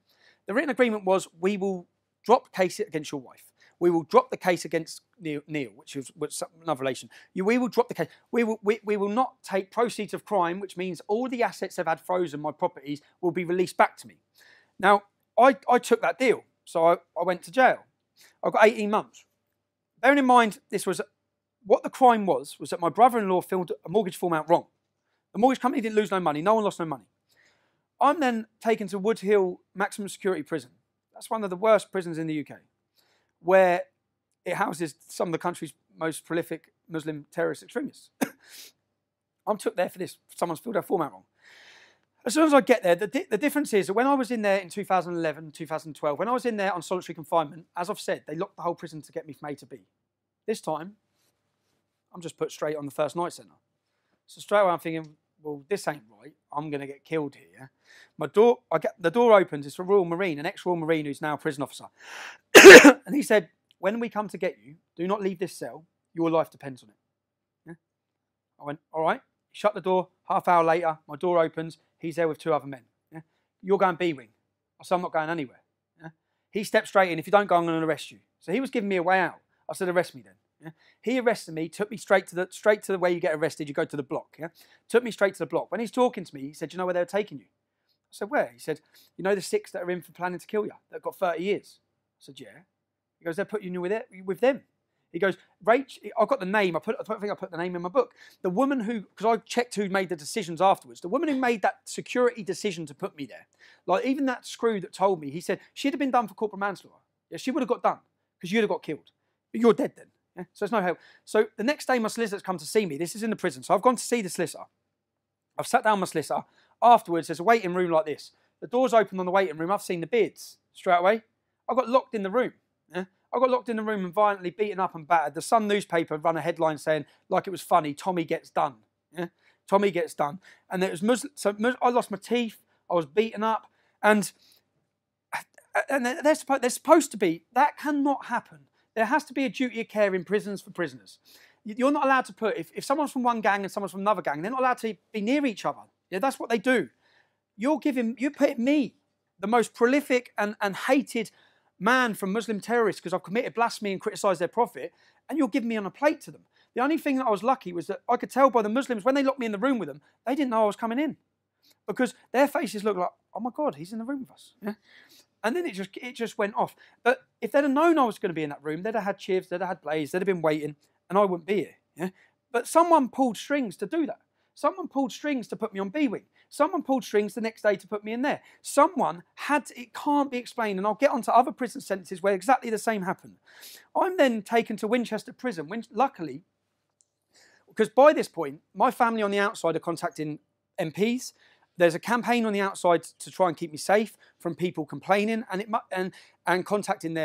Speaker 1: the written agreement was, we will drop the case against your wife. We will drop the case against Neil, which was another relation. We will drop the case. We will not take proceeds of crime, which means all the assets they've had frozen, my properties, will be released back to me. Now, I took that deal, so I went to jail. I got 18 months. Bearing in mind, what the crime was that my brother-in-law filled a mortgage form out wrong. The mortgage company didn't lose no money. No one lost no money. I'm then taken to Wood Hill Maximum Security Prison. That's one of the worst prisons in the UK, where it houses some of the country's most prolific Muslim terrorist extremists. I'm took there for this. Someone's filled their form out wrong. As soon as I get there, the difference is that when I was in there in 2011, 2012, when I was in there on solitary confinement, as I've said, they locked the whole prison to get me from A to B. This time, I'm just put straight on the first night centre. So straight away I'm thinking, well, this ain't right. I'm going to get killed here. The door opens. It's a Royal Marine, an ex-Royal Marine who's now a prison officer. And he said, when we come to get you, do not leave this cell. Your life depends on it. Yeah? I went, all right. Shut the door. Half hour later, my door opens. He's there with 2 other men. Yeah? You're going B-wing. I said, I'm not going anywhere. Yeah? He stepped straight in. If you don't go, I'm going to arrest you. So he was giving me a way out. I said, arrest me then. Yeah? He arrested me, took me straight to the way you get arrested. You go to the block. Yeah? Took me straight to the block. When he's talking to me, he said, you know where they were taking you? I said, where? He said, you know the 6 that are in for planning to kill you, that got 30 years? I said, yeah. He goes, they're putting you with them. He goes, Rach, I've got the name. I don't think I put the name in my book. The woman who, because I checked who made the decisions afterwards, the woman who made that security decision to put me there, like even that screw that told me, he said, she'd have been done for corporal manslaughter. Yeah, she would have got done because you'd have got killed. But you're dead then. Yeah? So there's no help. So the next day my solicitor's come to see me. This is in the prison. So I've gone to see the solicitor. I've sat down with my solicitor. Afterwards, there's a waiting room like this. The door's open on the waiting room. I've seen the beards straight away. I got locked in the room. Yeah? I got locked in the room and violently beaten up and battered. The Sun newspaper run a headline saying, like it was funny, Tommy gets done. Yeah? Tommy gets done. And it was Muslim. So I lost my teeth. I was beaten up. And they're supposed to be, that cannot happen. There has to be a duty of care in prisons for prisoners. You're not allowed to put, if someone's from one gang and someone's from another gang, they're not allowed to be near each other. Yeah, that's what they do. You're putting me, the most prolific and hated man from Muslim terrorists, because I've committed blasphemy and criticised their prophet, and you're giving me on a plate to them. The only thing that I was lucky was that I could tell by the Muslims, when they locked me in the room with them, they didn't know I was coming in. Because their faces looked like, oh my God, he's in the room with us. Yeah? And then it just went off. But if they'd have known I was going to be in that room, they'd have had Chivs, they'd have had Blaze, they'd have been waiting, and I wouldn't be here. Yeah? But someone pulled strings to do that. Someone pulled strings to put me on B-Wing. Someone pulled strings the next day to put me in there. Someone had to, it can't be explained, and I'll get onto other prison sentences where exactly the same happened. I'm then taken to Winchester Prison, luckily, because by this point, my family on the outside are contacting MPs. There's a campaign on the outside to try and keep me safe from people complaining and contacting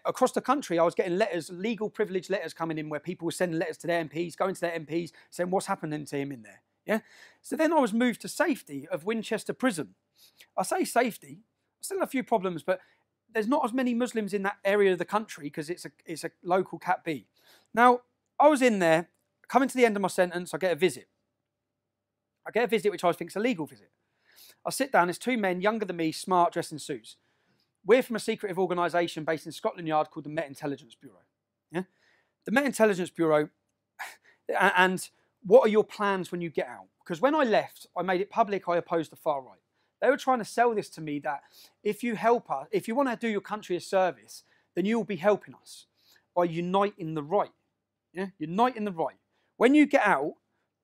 Speaker 1: across the country. I was getting letters, legal privilege letters coming in where people were sending letters to their MPs, going to their MPs, saying what's happening to him in there. Yeah. So then I was moved to safety of Winchester Prison. I say safety. I still have a few problems, but there's not as many Muslims in that area of the country because it's a local Cat B. Now I was in there, coming to the end of my sentence. I get a visit. Which I think is a legal visit. I sit down, there's two men, younger than me, smart, dressed in suits. We're from a secretive organisation based in Scotland Yard called the Met Intelligence Bureau. Yeah? The Met Intelligence Bureau, and what are your plans when you get out? Because when I left, I made it public I opposed the far right. They were trying to sell this to me that if you help us, if you want to do your country a service, then you will be helping us by uniting the right. Yeah? Uniting the right. When you get out,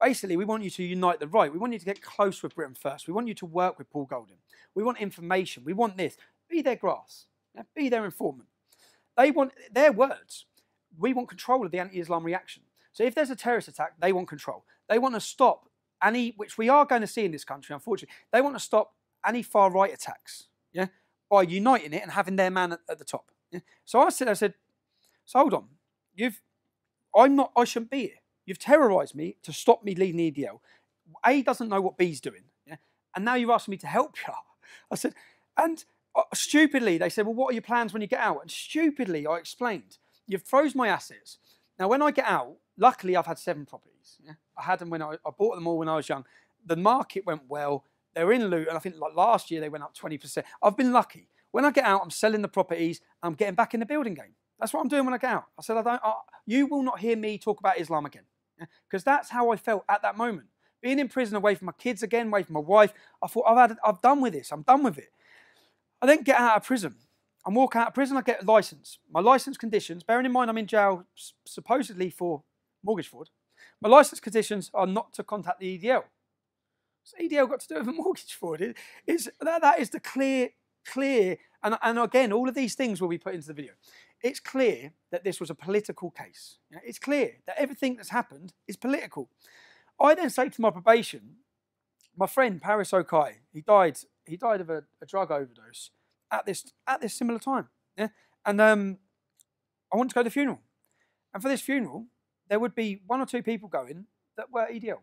Speaker 1: basically, we want you to unite the right. We want you to get close with Britain First. We want you to work with Paul Golding. We want information. We want this. Be their grass. Yeah? Be their informant. They want their words. We want control of the anti-Islam reaction. So if there's a terrorist attack, they want control. They want to stop any, which we are going to see in this country, unfortunately, they want to stop any far-right attacks, yeah, by uniting it and having their man at the top. Yeah? So I said, so hold on. I shouldn't be here. You've terrorised me to stop me leading the EDL. A doesn't know what B's doing, yeah? And now you're asking me to help you. I said, and stupidly, they said, well, what are your plans when you get out? And stupidly, I explained, you've froze my assets. Now, when I get out, luckily, I've had 7 properties. Yeah? I had them when I bought them all when I was young. The market went well. They were in loot, and I think like last year they went up 20%. I've been lucky. When I get out, I'm selling the properties. I'm getting back in the building game. That's what I'm doing when I get out. I said, you will not hear me talk about Islam again. Because that's how I felt at that moment. Being in prison, away from my kids again, away from my wife, I thought, I've done with this. I'm done with it. I then get out of prison. I'm walking out of prison, I get a licence. My licence conditions, bearing in mind I'm in jail supposedly for mortgage fraud, my licence conditions are not to contact the EDL. So EDL got to do with a mortgage fraud. That is the clear, and again, all of these things will be put into the video. It's clear that this was a political case. It's clear that everything that's happened is political. I then say to my probation, my friend Paris Okai, he died of a drug overdose at this similar time. Yeah? And I wanted to go to the funeral. And for this funeral, there would be 1 or 2 people going that were EDL.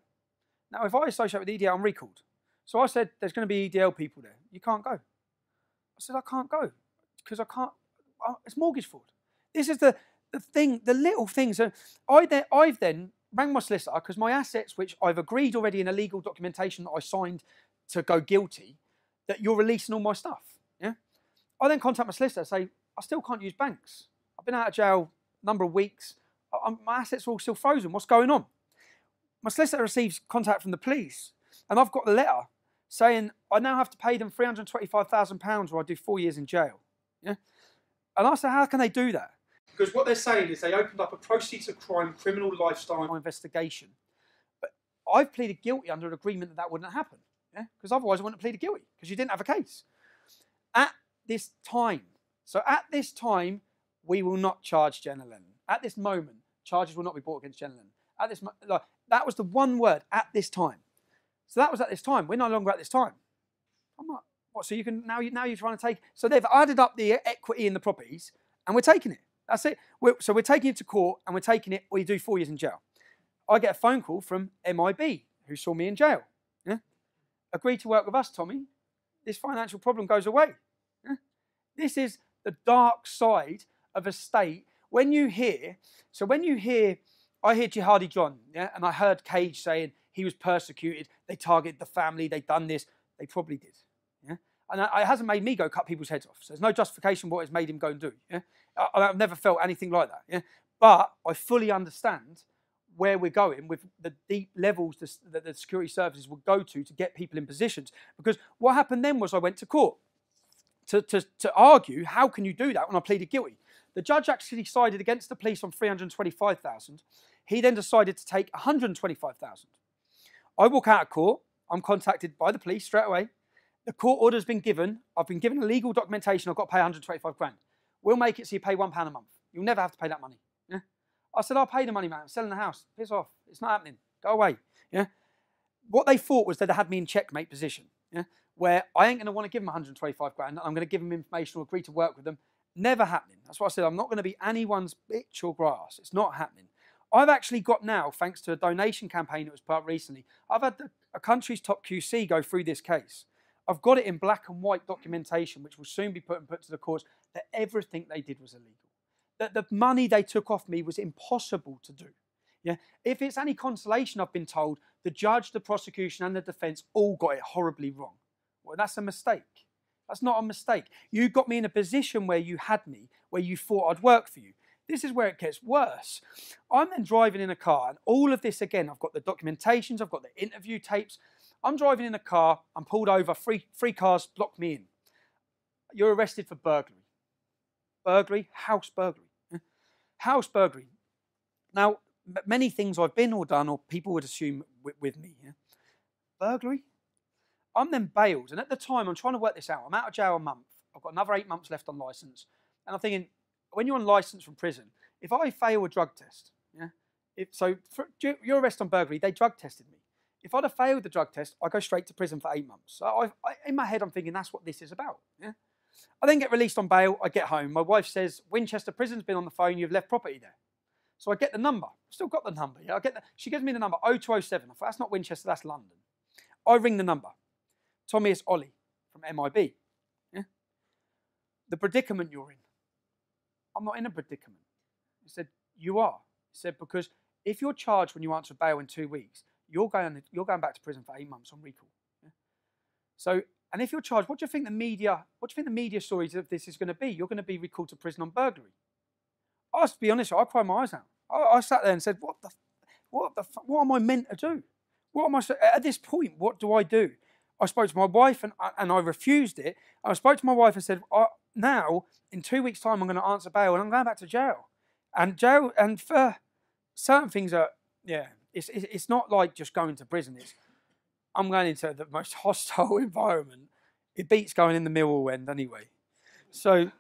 Speaker 1: Now, if I associate with EDL, I'm recalled. So I said, there's going to be EDL people there. You can't go. I said, I can't go because I can't. It's mortgage fraud. This is the thing, the little things. So I've then rang my solicitor because my assets, which I've agreed already in a legal documentation that I signed to go guilty, that you're releasing all my stuff. Yeah. I then contact my solicitor and say, I still can't use banks. I've been out of jail a number of weeks. My assets are all still frozen. What's going on? My solicitor receives contact from the police, and I've got the letter saying I now have to pay them £325,000 or I do 4 years in jail. Yeah. And I said, how can they do that? Because what they're saying is they opened up a proceeds of crime criminal lifestyle investigation. But I've pleaded guilty under an agreement that wouldn't happen. Yeah? Because otherwise I wouldn't have pleaded guilty because you didn't have a case. At this time, we will not charge Jenna Lennon. At this moment, charges will not be brought against Jenna Lennon. At this, that was the one word, at this time. So that was at this time. We're no longer at this time. I'm like, What? So you can now you're trying to take. So they've added up the equity in the properties, and we're taking it. That's it. So we're taking it to court, and we're taking it, or you do 4 years in jail. I get a phone call from MIB, who saw me in jail. Yeah? Agree to work with us, Tommy. This financial problem goes away. Yeah? This is the dark side of a state. I hear Jihadi John, yeah, and I heard Cage saying he was persecuted, they targeted the family, they done this. They probably did. Yeah? And it hasn't made me go cut people's heads off. So there's no justification what it's made him go and do. Yeah? I've never felt anything like that. Yeah? But I fully understand where we're going with the deep levels that the security services will go to get people in positions. Because what happened then was I went to court to argue, how can you do that when I pleaded guilty? The judge actually sided against the police on $325,000. He then decided to take $125,000. I walk out of court. I'm contacted by the police straight away. The court order's been given. I've been given a legal documentation. I've got to pay 125 grand. We'll make it so you pay £1 a month. You'll never have to pay that money. Yeah? I said, I'll pay the money, man. I'm selling the house. Piss off. It's not happening. Go away. Yeah? What they thought was they'd had me in checkmate position, yeah? Where I ain't going to want to give them 125 grand. I'm going to give them information or agree to work with them. Never happening. That's why I said I'm not going to be anyone's bitch or grass. It's not happening. I've actually got now, thanks to a donation campaign that was put up recently, I've had a country's top QC go through this case. I've got it in black and white documentation, which will soon be put to the courts, that everything they did was illegal. That the money they took off me was impossible to do. Yeah? If it's any consolation, I've been told, the judge, the prosecution, and the defence all got it horribly wrong. Well, that's a mistake. That's not a mistake. You got me in a position where you had me, where you thought I'd work for you. This is where it gets worse. I'm then driving in a car, and all of this again, I've got the documentations, I've got the interview tapes. I'm driving in a car, I'm pulled over, three cars block me in. You're arrested for burglary. Burglary, house burglary. House burglary. Now, many things I've been or done, or people would assume with me. Yeah? Burglary? I'm then bailed, and at the time, I'm trying to work this out. I'm out of jail a month. I've got another 8 months left on licence. And I'm thinking, when you're on licence from prison, if I fail a drug test, yeah, for your arrest on burglary, they drug tested me. If I'd have failed the drug test, I go straight to prison for 8 months. So in my head, I'm thinking that's what this is about. Yeah? I then get released on bail. I get home. My wife says, Winchester Prison's been on the phone. You've left property there. So I get the number. I've still got the number. Yeah? She gives me the number, 0207. I thought, that's not Winchester, that's London. I ring the number. Tommy, it's Ollie from MIB. Yeah? The predicament you're in. I'm not in a predicament. He said, you are. He said, because if you're charged when you answer bail in 2 weeks, you're going back to prison for 8 months on recall. Yeah? So, and if you're charged, what do you think the media stories of this is going to be? You're going to be recalled to prison on burglary. I was, to be honest, I cried my eyes out. I sat there and said, what am I meant to do? What am I, at this point, what do I do? I spoke to my wife and I refused it. I spoke to my wife and said, now, in 2 weeks' time, I'm going to answer bail and I'm going back to jail. And for certain things it's not like just going to prison. I'm going into the most hostile environment. It beats going in the Millwall end anyway. So,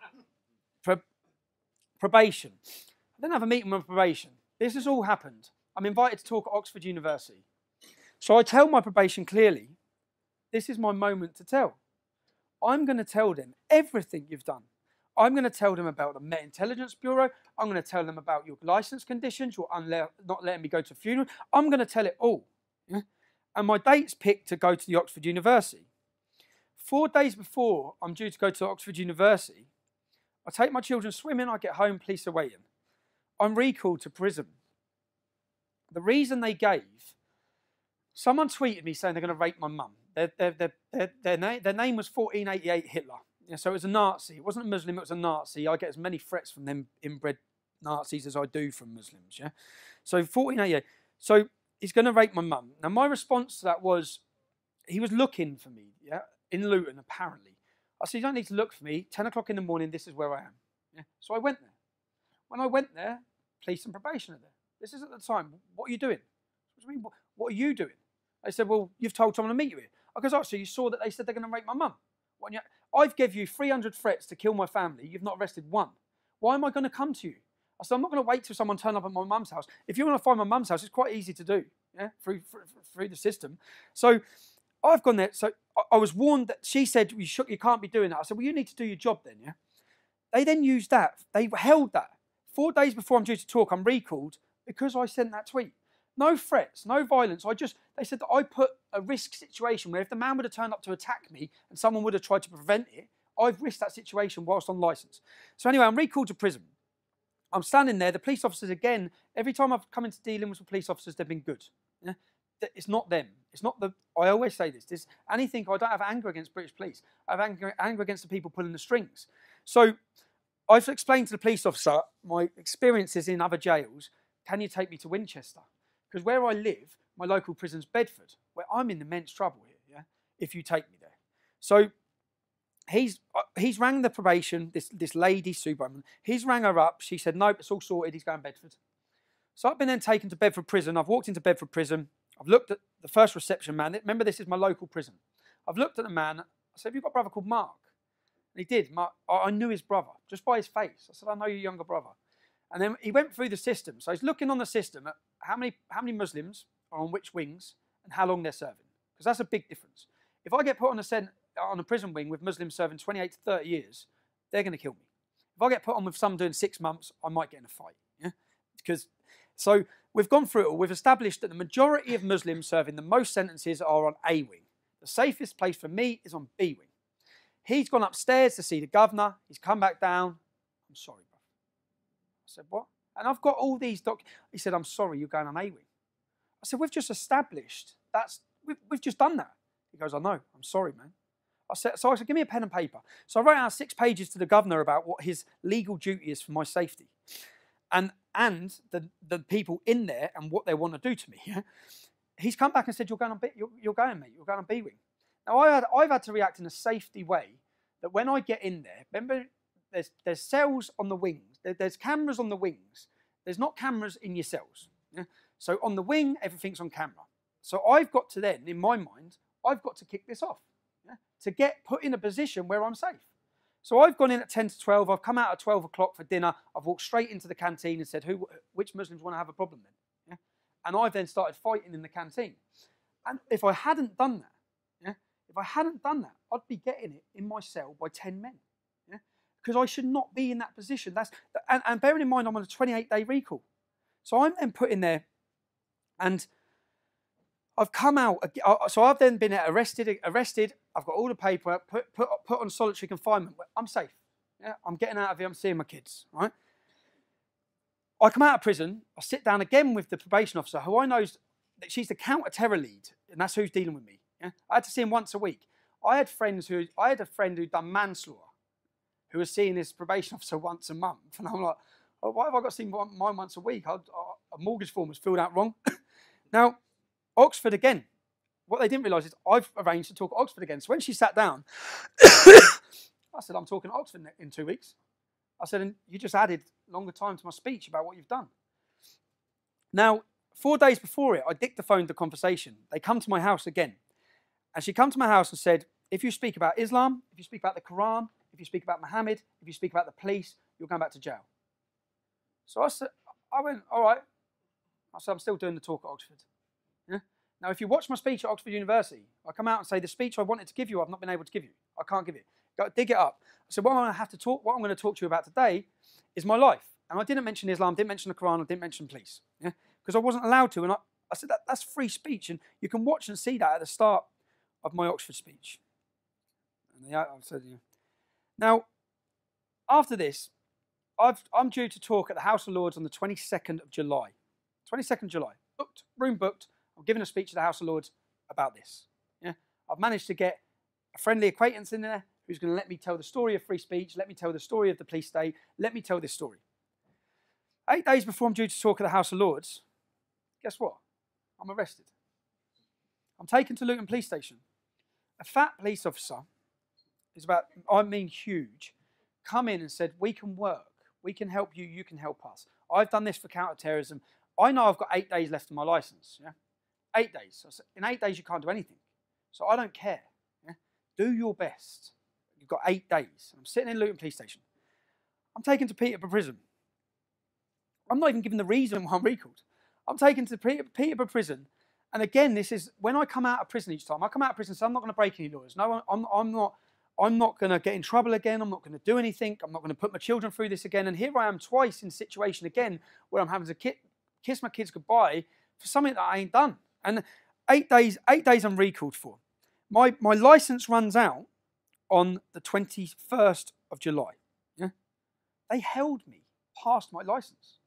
Speaker 1: probation. I didn't have a meeting with probation. This has all happened. I'm invited to talk at Oxford University. So I tell my probation clearly, this is my moment to tell. I'm going to tell them everything you've done. I'm going to tell them about the Met Intelligence Bureau. I'm going to tell them about your licence conditions, your not letting me go to a funeral. I'm going to tell it all. Yeah? And my date's picked to go to the Oxford University. 4 days before I'm due to go to Oxford University, I take my children swimming, I get home, police are waiting. I'm recalled to prison. The reason they gave, someone tweeted me saying they're going to rape my mum. Their name was 1488 Hitler. Yeah, so it was a Nazi. It wasn't a Muslim, it was a Nazi. I get as many threats from them inbred Nazis as I do from Muslims. Yeah. So 1488. So he's going to rape my mum. Now my response to that was, he was looking for me, yeah, in Luton apparently. I said, you don't need to look for me. 10 o'clock in the morning, this is where I am. Yeah. So I went there. When I went there, police and probation are there. This is at the time. What are you doing? What are you doing? They said, well, you've told someone to meet you here. I goes, oh, so you saw that they said they're going to rape my mum? I've given you 300 threats to kill my family. You've not arrested one. Why am I going to come to you? I said, I'm not going to wait till someone turns up at my mum's house. If you want to find my mum's house, it's quite easy to do, yeah, through the system. So I've gone there. So I was warned that she said, you can't be doing that. I said, well, you need to do your job then, yeah? They then used that. They held that. 4 days before I'm due to talk, I'm recalled because I sent that tweet. No threats, no violence. They said that I put a risk situation where if the man would have turned up to attack me and someone would have tried to prevent it, I've risked that situation whilst on licence. So anyway, I'm recalled to prison. I'm standing there. The police officers, again, every time I've come into dealing with police officers, they've been good. Yeah? It's not them. It's not the. I always say this. Anything. I don't have anger against British police. I have anger against the people pulling the strings. So I've explained to the police officer my experiences in other jails. Can you take me to Winchester? Because where I live, my local prison's Bedford, where I'm in immense trouble here. Yeah, if you take me there. So he's rang the probation. This lady, Sue Bowman. He's rang her up. She said, nope, it's all sorted. He's going to Bedford. So I've been then taken to Bedford prison. I've walked into Bedford prison. I've looked at the first reception man. Remember, this is my local prison. I've looked at the man. I said, have you got a brother called Mark? And he did. Mark, I knew his brother just by his face. I said, I know your younger brother. And then he went through the system. So he's looking on the system at how many Muslims are on which wings and how long they're serving. Because that's a big difference. If I get put on a prison wing with Muslims serving 28 to 30 years, they're going to kill me. If I get put on with some doing 6 months, I might get in a fight. Yeah? So we've gone through it all. We've established that the majority of Muslims serving the most sentences are on A wing. The safest place for me is on B wing. He's gone upstairs to see the governor. He's come back down. I'm sorry, bro. I said, what? And I've got all these He said, I'm sorry, you're going on A wing. I said, we've just established we've just done that. He goes, I know. I'm sorry, man. I said, give me a pen and paper. So I wrote out 6 pages to the governor about what his legal duty is for my safety. And the people in there and what they want to do to me. Yeah? He's come back and said, you're going, mate. You're going on B wing. Now, I've had to react in a safety way that when I get in there, remember, there's cells on the wings. There's cameras on the wings. There's not cameras in your cells. Yeah? So on the wing, everything's on camera. So I've got to then, in my mind, I've got to kick this off, yeah? To get put in a position where I'm safe. So I've gone in at 10 to 12. I've come out at 12 o'clock for dinner. I've walked straight into the canteen and said, which Muslims want to have a problem then? Yeah? And I've then started fighting in the canteen. And if I hadn't done that, I'd be getting it in my cell by 10 men. Yeah? Because I should not be in that position. And bearing in mind, I'm on a 28-day recall. So I'm then put in there, and I've come out. So I've then been arrested. I've got all the paper, put on solitary confinement. I'm safe. Yeah? I'm getting out of here. I'm seeing my kids. Right? I come out of prison. I sit down again with the probation officer, who I know that she's the counter-terror lead, and that's who's dealing with me. Yeah? I had to see him once a week. I had a friend who'd done manslaughter, who was seeing his probation officer once a month, and I'm like, oh, why have I got to see mine once a week? A mortgage form was filled out wrong. Now, Oxford again. What they didn't realise is I've arranged to talk at Oxford again. So when she sat down, I said, I'm talking at Oxford in 2 weeks. I said, and you just added longer time to my speech about what you've done. Now, 4 days before it, I dictaphoned the conversation. They come to my house again. And she come to my house and said, if you speak about Islam, if you speak about the Quran, if you speak about Muhammad, if you speak about the police, you're going back to jail. So I went, all right. I said, I'm still doing the talk at Oxford. Yeah? Now, if you watch my speech at Oxford University, I come out and say, the speech I wanted to give you, I've not been able to give you. I can't give it. Go dig it up. I said, what I'm going to talk to you about today is my life. And I didn't mention Islam, didn't mention the Quran, I didn't mention police. Yeah? Because I wasn't allowed to. And I said, that's free speech. And you can watch and see that at the start of my Oxford speech. And I said, yeah. Now, after this, I'm due to talk at the House of Lords on the 22nd of July. 22nd of July. Room booked. I'm giving a speech at the House of Lords about this. Yeah? I've managed to get a friendly acquaintance in there who's going to let me tell the story of free speech, let me tell the story of the police state, let me tell this story. 8 days before I'm due to talk at the House of Lords, guess what? I'm arrested. I'm taken to Luton Police Station. A fat police officer, huge, come in and said, we can work, we can help you, you can help us. I've done this for counter-terrorism. I know I've got 8 days left of my licence. Yeah? 8 days. So in 8 days, you can't do anything. So I don't care. Yeah? Do your best. You've got 8 days. I'm sitting in Luton Police Station. I'm taken to Peterborough Prison. I'm not even given the reason why I'm recalled. I'm taken to Peterborough Prison, And again, this is when I come out of prison each time. I come out of prison, so I'm not going to break any laws. No, I'm not going to get in trouble again. I'm not going to do anything. I'm not going to put my children through this again. And here I am twice in a situation again where I'm having to kiss my kids goodbye for something that I ain't done. And 8 days I'm recalled for. My license runs out on the 21st of July. Yeah? They held me past my license.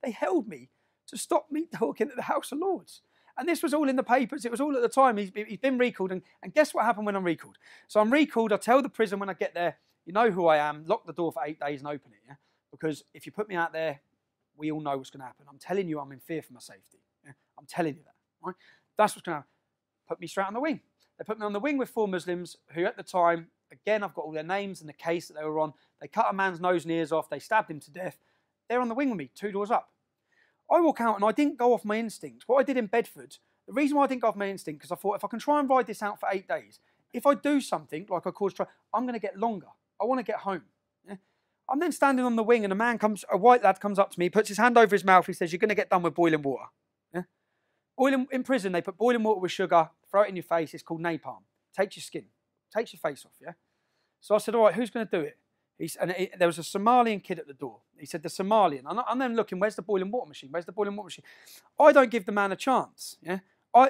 Speaker 1: They held me to stop me talking at the House of Lords. And this was all in the papers. It was all at the time. He's been recalled. And guess what happened when I'm recalled? So I'm recalled. I tell the prison when I get there, you know who I am, lock the door for 8 days and open it. Yeah? Because if you put me out there, we all know what's going to happen. I'm telling you, I'm in fear for my safety. Yeah? I'm telling you that. Right? That's what's going to happen. Put me straight on the wing. They put me on the wing with 4 Muslims who at the time, again, I've got all their names and the case that they were on. They cut a man's nose and ears off. They stabbed him to death. They're on the wing with me, 2 doors up. I walk out and I didn't go off my instinct. What I did in Bedford, the reason why I didn't go off my instinct, because I thought if I can try and ride this out for 8 days, if I do something like I caused trouble, I'm going to get longer. I want to get home. Yeah? I'm then standing on the wing and a white lad comes up to me, puts his hand over his mouth, he says, you're going to get done with boiling water. Yeah? In prison, they put boiling water with sugar, throw it in your face, it's called napalm. Takes your skin, takes your face off, yeah? So I said, all right, who's going to do it? There was a Somalian kid at the door. He said, the Somalian. I'm then looking, where's the boiling water machine? Where's the boiling water machine? I don't give the man a chance. Yeah?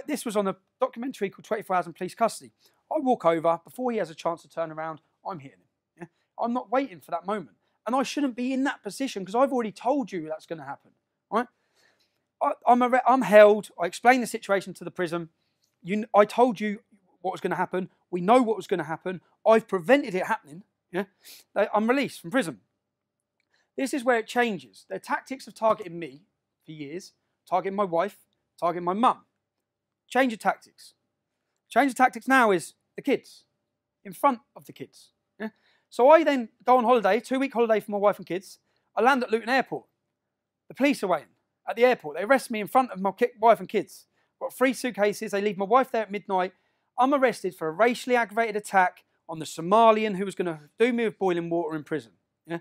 Speaker 1: This was on a documentary called 24 Hours in Police Custody. I walk over, before he has a chance to turn around, I'm hitting him. Yeah? I'm not waiting for that moment. And I shouldn't be in that position because I've already told you that's going to happen. Right? I'm held. I explained the situation to the prison. I told you what was going to happen. We know what was going to happen. I've prevented it happening. Yeah, I'm released from prison. This is where it changes. Their tactics of targeting me for years, targeting my wife, targeting my mum. Change of tactics. Change of tactics now is the kids, in front of the kids. Yeah? So I then go on holiday, 2-week holiday for my wife and kids. I land at Luton Airport. The police are waiting at the airport. They arrest me in front of my wife and kids. Got 3 suitcases. They leave my wife there at midnight. I'm arrested for a racially aggravated attack on the Somalian who was going to do me with boiling water in prison. Yeah?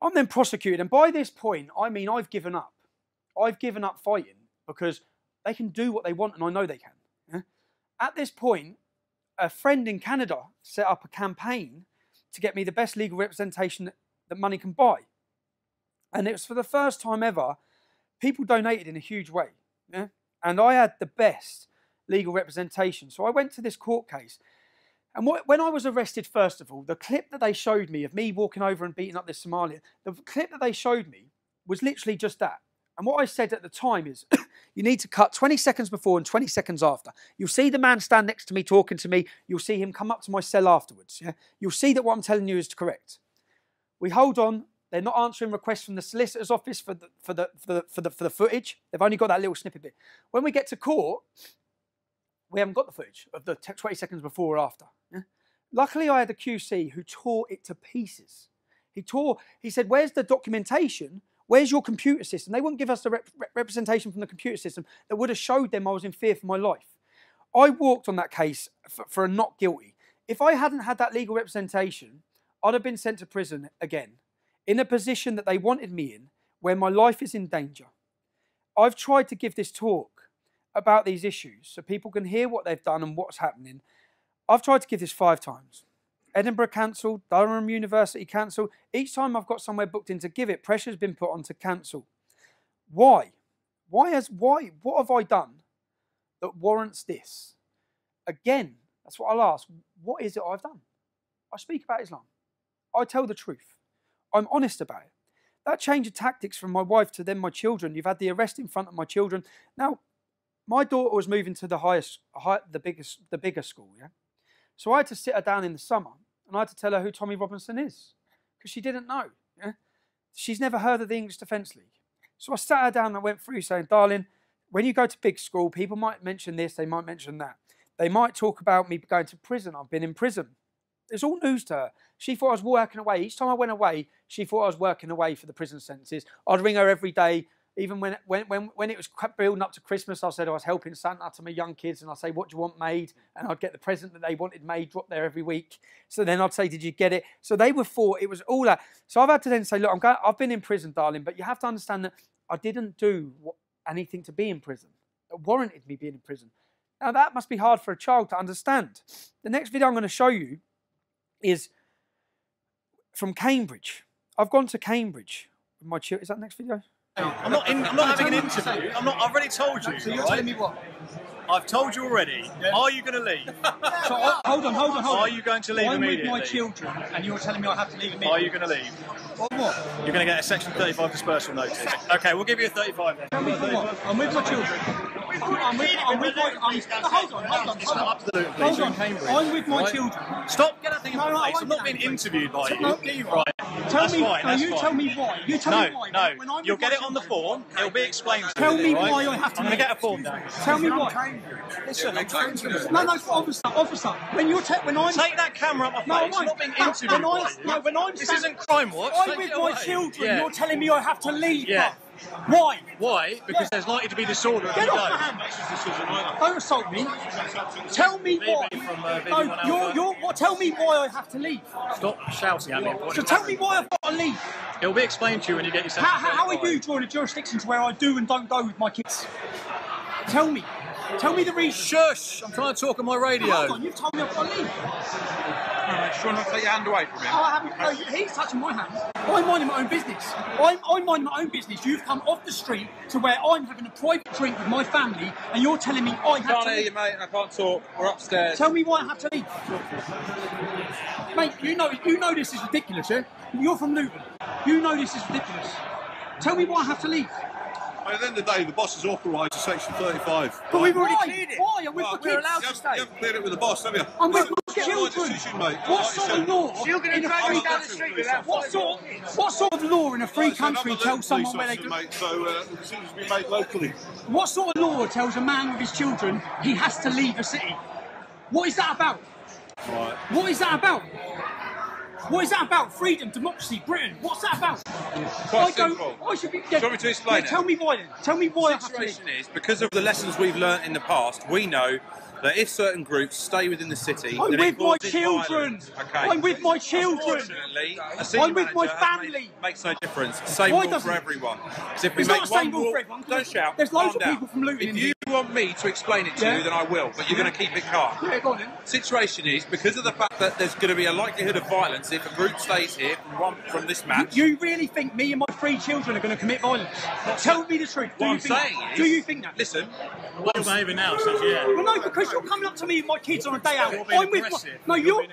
Speaker 1: I'm then prosecuted. And by this point, I mean, I've given up. I've given up fighting because they can do what they want and I know they can. Yeah? At this point, a friend in Canada set up a campaign to get me the best legal representation that money can buy. And it was for the first time ever, people donated in a huge way. Yeah? And I had the best legal representation. So I went to this court case. And when I was arrested, first of all, the clip that they showed me of me walking over and beating up this Somalian, the clip that they showed me was literally just that. And what I said at the time is, you need to cut 20 seconds before and 20 seconds after. You'll see the man stand next to me talking to me. You'll see him come up to my cell afterwards. Yeah? You'll see that what I'm telling you is correct. We hold on. They're not answering requests from the solicitor's office for the footage. They've only got that little snippet bit. When we get to court, we haven't got the footage of the 20 seconds before or after. Yeah? Luckily, I had a QC who tore it to pieces. He said, where's the documentation? Where's your computer system? They wouldn't give us the representation from the computer system that would have showed them I was in fear for my life. I walked on that case for a not guilty. If I hadn't had that legal representation, I'd have been sent to prison again, in a position that they wanted me in, where my life is in danger. I've tried to give this talk about these issues so people can hear what they've done and what's happening. I've tried to give this 5 times. Edinburgh cancelled, Durham University cancelled. Each time I've got somewhere booked in to give it, pressure's been put on to cancel. Why? What have I done that warrants this? Again, that's what I'll ask. What is it I've done? I speak about Islam. I tell the truth. I'm honest about it. That change of tactics from my wife to then my children. You've had the arrest in front of my children. Now, my daughter was moving to the bigger school, yeah? So I had to sit her down in the summer and I had to tell her who Tommy Robinson is because she didn't know, yeah? She's never heard of the English Defence League. So I sat her down and I went through saying, darling, when you go to big school, people might mention this, they might mention that. They might talk about me going to prison. I've been in prison. It's all news to her. She thought I was working away. Each time I went away, she thought I was working away for the prison sentences. I'd ring her every day. Even when it was building up to Christmas, I said I was helping Santa to my young kids, and I'd say, what do you want made? And I'd get the present that they wanted made, dropped there every week. So then I'd say, did you get it? So they were thought it was all that. So I've had to then say, look, I've been in prison, darling, but you have to understand that I didn't do anything to be in prison. that warranted me being in prison. Now, that must be hard for a child to understand. The next video I'm going to show you is from Cambridge. I've gone to Cambridge with my children. Is that the next video?
Speaker 2: I'm not having an interview. I've already told you.
Speaker 1: So you're telling me what?
Speaker 2: I've told you already. Yeah. Are you going to leave?
Speaker 1: So hold on.
Speaker 2: Are you going to leave immediately?
Speaker 1: I'm with my children, and you're telling me I have to leave immediately.
Speaker 2: Are you going to leave?
Speaker 1: What?
Speaker 2: You're going to get a Section 35 dispersal notice. Okay, we'll give you a 35 then.
Speaker 1: Tell me for what? I'm with my children. I'm with my children.
Speaker 2: Stop, get that thing in my face. I'm not being interviewed by you.
Speaker 1: Right. Tell me why. You tell me why.
Speaker 2: No, you'll get it on the form. It'll be explained to you.
Speaker 1: Tell me why I have to.
Speaker 2: I'm going to get a form down.
Speaker 1: Tell me why.
Speaker 2: Listen, I'm trying to.
Speaker 1: No, officer. When I'm
Speaker 2: take that camera up my face. I'm not being interviewed. This isn't Crime Watch.
Speaker 1: I'm with my children. You're telling me I have to leave. Yeah. Why?
Speaker 2: Why? Because there's likely to be disorder.
Speaker 1: Get off my hand. Don't assault me. Tell me why. Tell me why I have to leave.
Speaker 2: Stop shouting at me.
Speaker 1: So tell me why I've got to leave.
Speaker 2: It'll be explained to you when you get yourself.
Speaker 1: How are you drawing a jurisdiction to where I do and don't go with my kids? Tell me. Tell me the reason.
Speaker 2: Shush! I'm trying to talk on my radio.
Speaker 1: Hold on, you've told me I've got to leave.
Speaker 3: Just trying not to take your hand away from him.
Speaker 1: He's touching my hand. I'm minding my own business. I'm minding my own business. You've come off the street to where I'm having a private drink with my family, and you're telling me I have to leave.
Speaker 3: I can't hear you, mate. I can't talk. We're upstairs.
Speaker 1: Tell me why I have to leave. Mate, you know this is ridiculous, yeah? You're from Luton. You know this is ridiculous. Tell me why I have to leave.
Speaker 4: At the end of the day, the boss has authorised a Section 35.
Speaker 1: But we've already cleared it. Why? I'm with my kids.
Speaker 4: We're allowed to stay. You haven't cleared it with the boss, have you?
Speaker 1: I'm with my children.
Speaker 4: Decision, mate.
Speaker 1: What sort of law?
Speaker 5: You're going to drag me down the street without
Speaker 1: what sort of law in a free country tells someone where they can...
Speaker 4: Mate, so the decisions be made locally.
Speaker 1: What sort of law tells a man with his children he has to leave a city? What is that about?
Speaker 4: Right.
Speaker 1: What is that about? What is that about? Freedom, democracy, Britain. What's that about?
Speaker 3: Quite simple.
Speaker 1: I should be.
Speaker 3: Do you want me to explain it?
Speaker 1: Tell me why then. Tell me why.
Speaker 3: The situation is, because of the lessons we've learnt in the past, we know that if certain groups stay within the city,
Speaker 1: I'm with my children.
Speaker 3: Okay.
Speaker 1: I'm with my children.
Speaker 3: Unfortunately, a city
Speaker 1: I'm with my
Speaker 3: manager
Speaker 1: family.
Speaker 3: Makes no difference. Same
Speaker 1: Why
Speaker 3: rule for
Speaker 1: doesn't it?
Speaker 3: everyone. Because if we
Speaker 1: It's
Speaker 3: make
Speaker 1: not the same
Speaker 3: one
Speaker 1: rule
Speaker 3: rule,
Speaker 1: for everyone.
Speaker 3: don't shout.
Speaker 1: There's loads of
Speaker 3: calm
Speaker 1: people
Speaker 3: down.
Speaker 1: from Luton.
Speaker 3: If you want me to explain it to you, then I will. But you're going to keep it calm.
Speaker 1: Yeah, go on then.
Speaker 3: Situation is, because of the fact that there's going to be a likelihood of violence if a group stays here from this match.
Speaker 1: You really think me and my 3 children are going to commit violence? Tell me the truth.
Speaker 3: What I'm saying is,
Speaker 1: do you think that?
Speaker 3: Listen.
Speaker 2: What you're behaving now says yeah.
Speaker 1: Well, no, because you're coming up to me and my kids on a day out. I'm with my... No, you're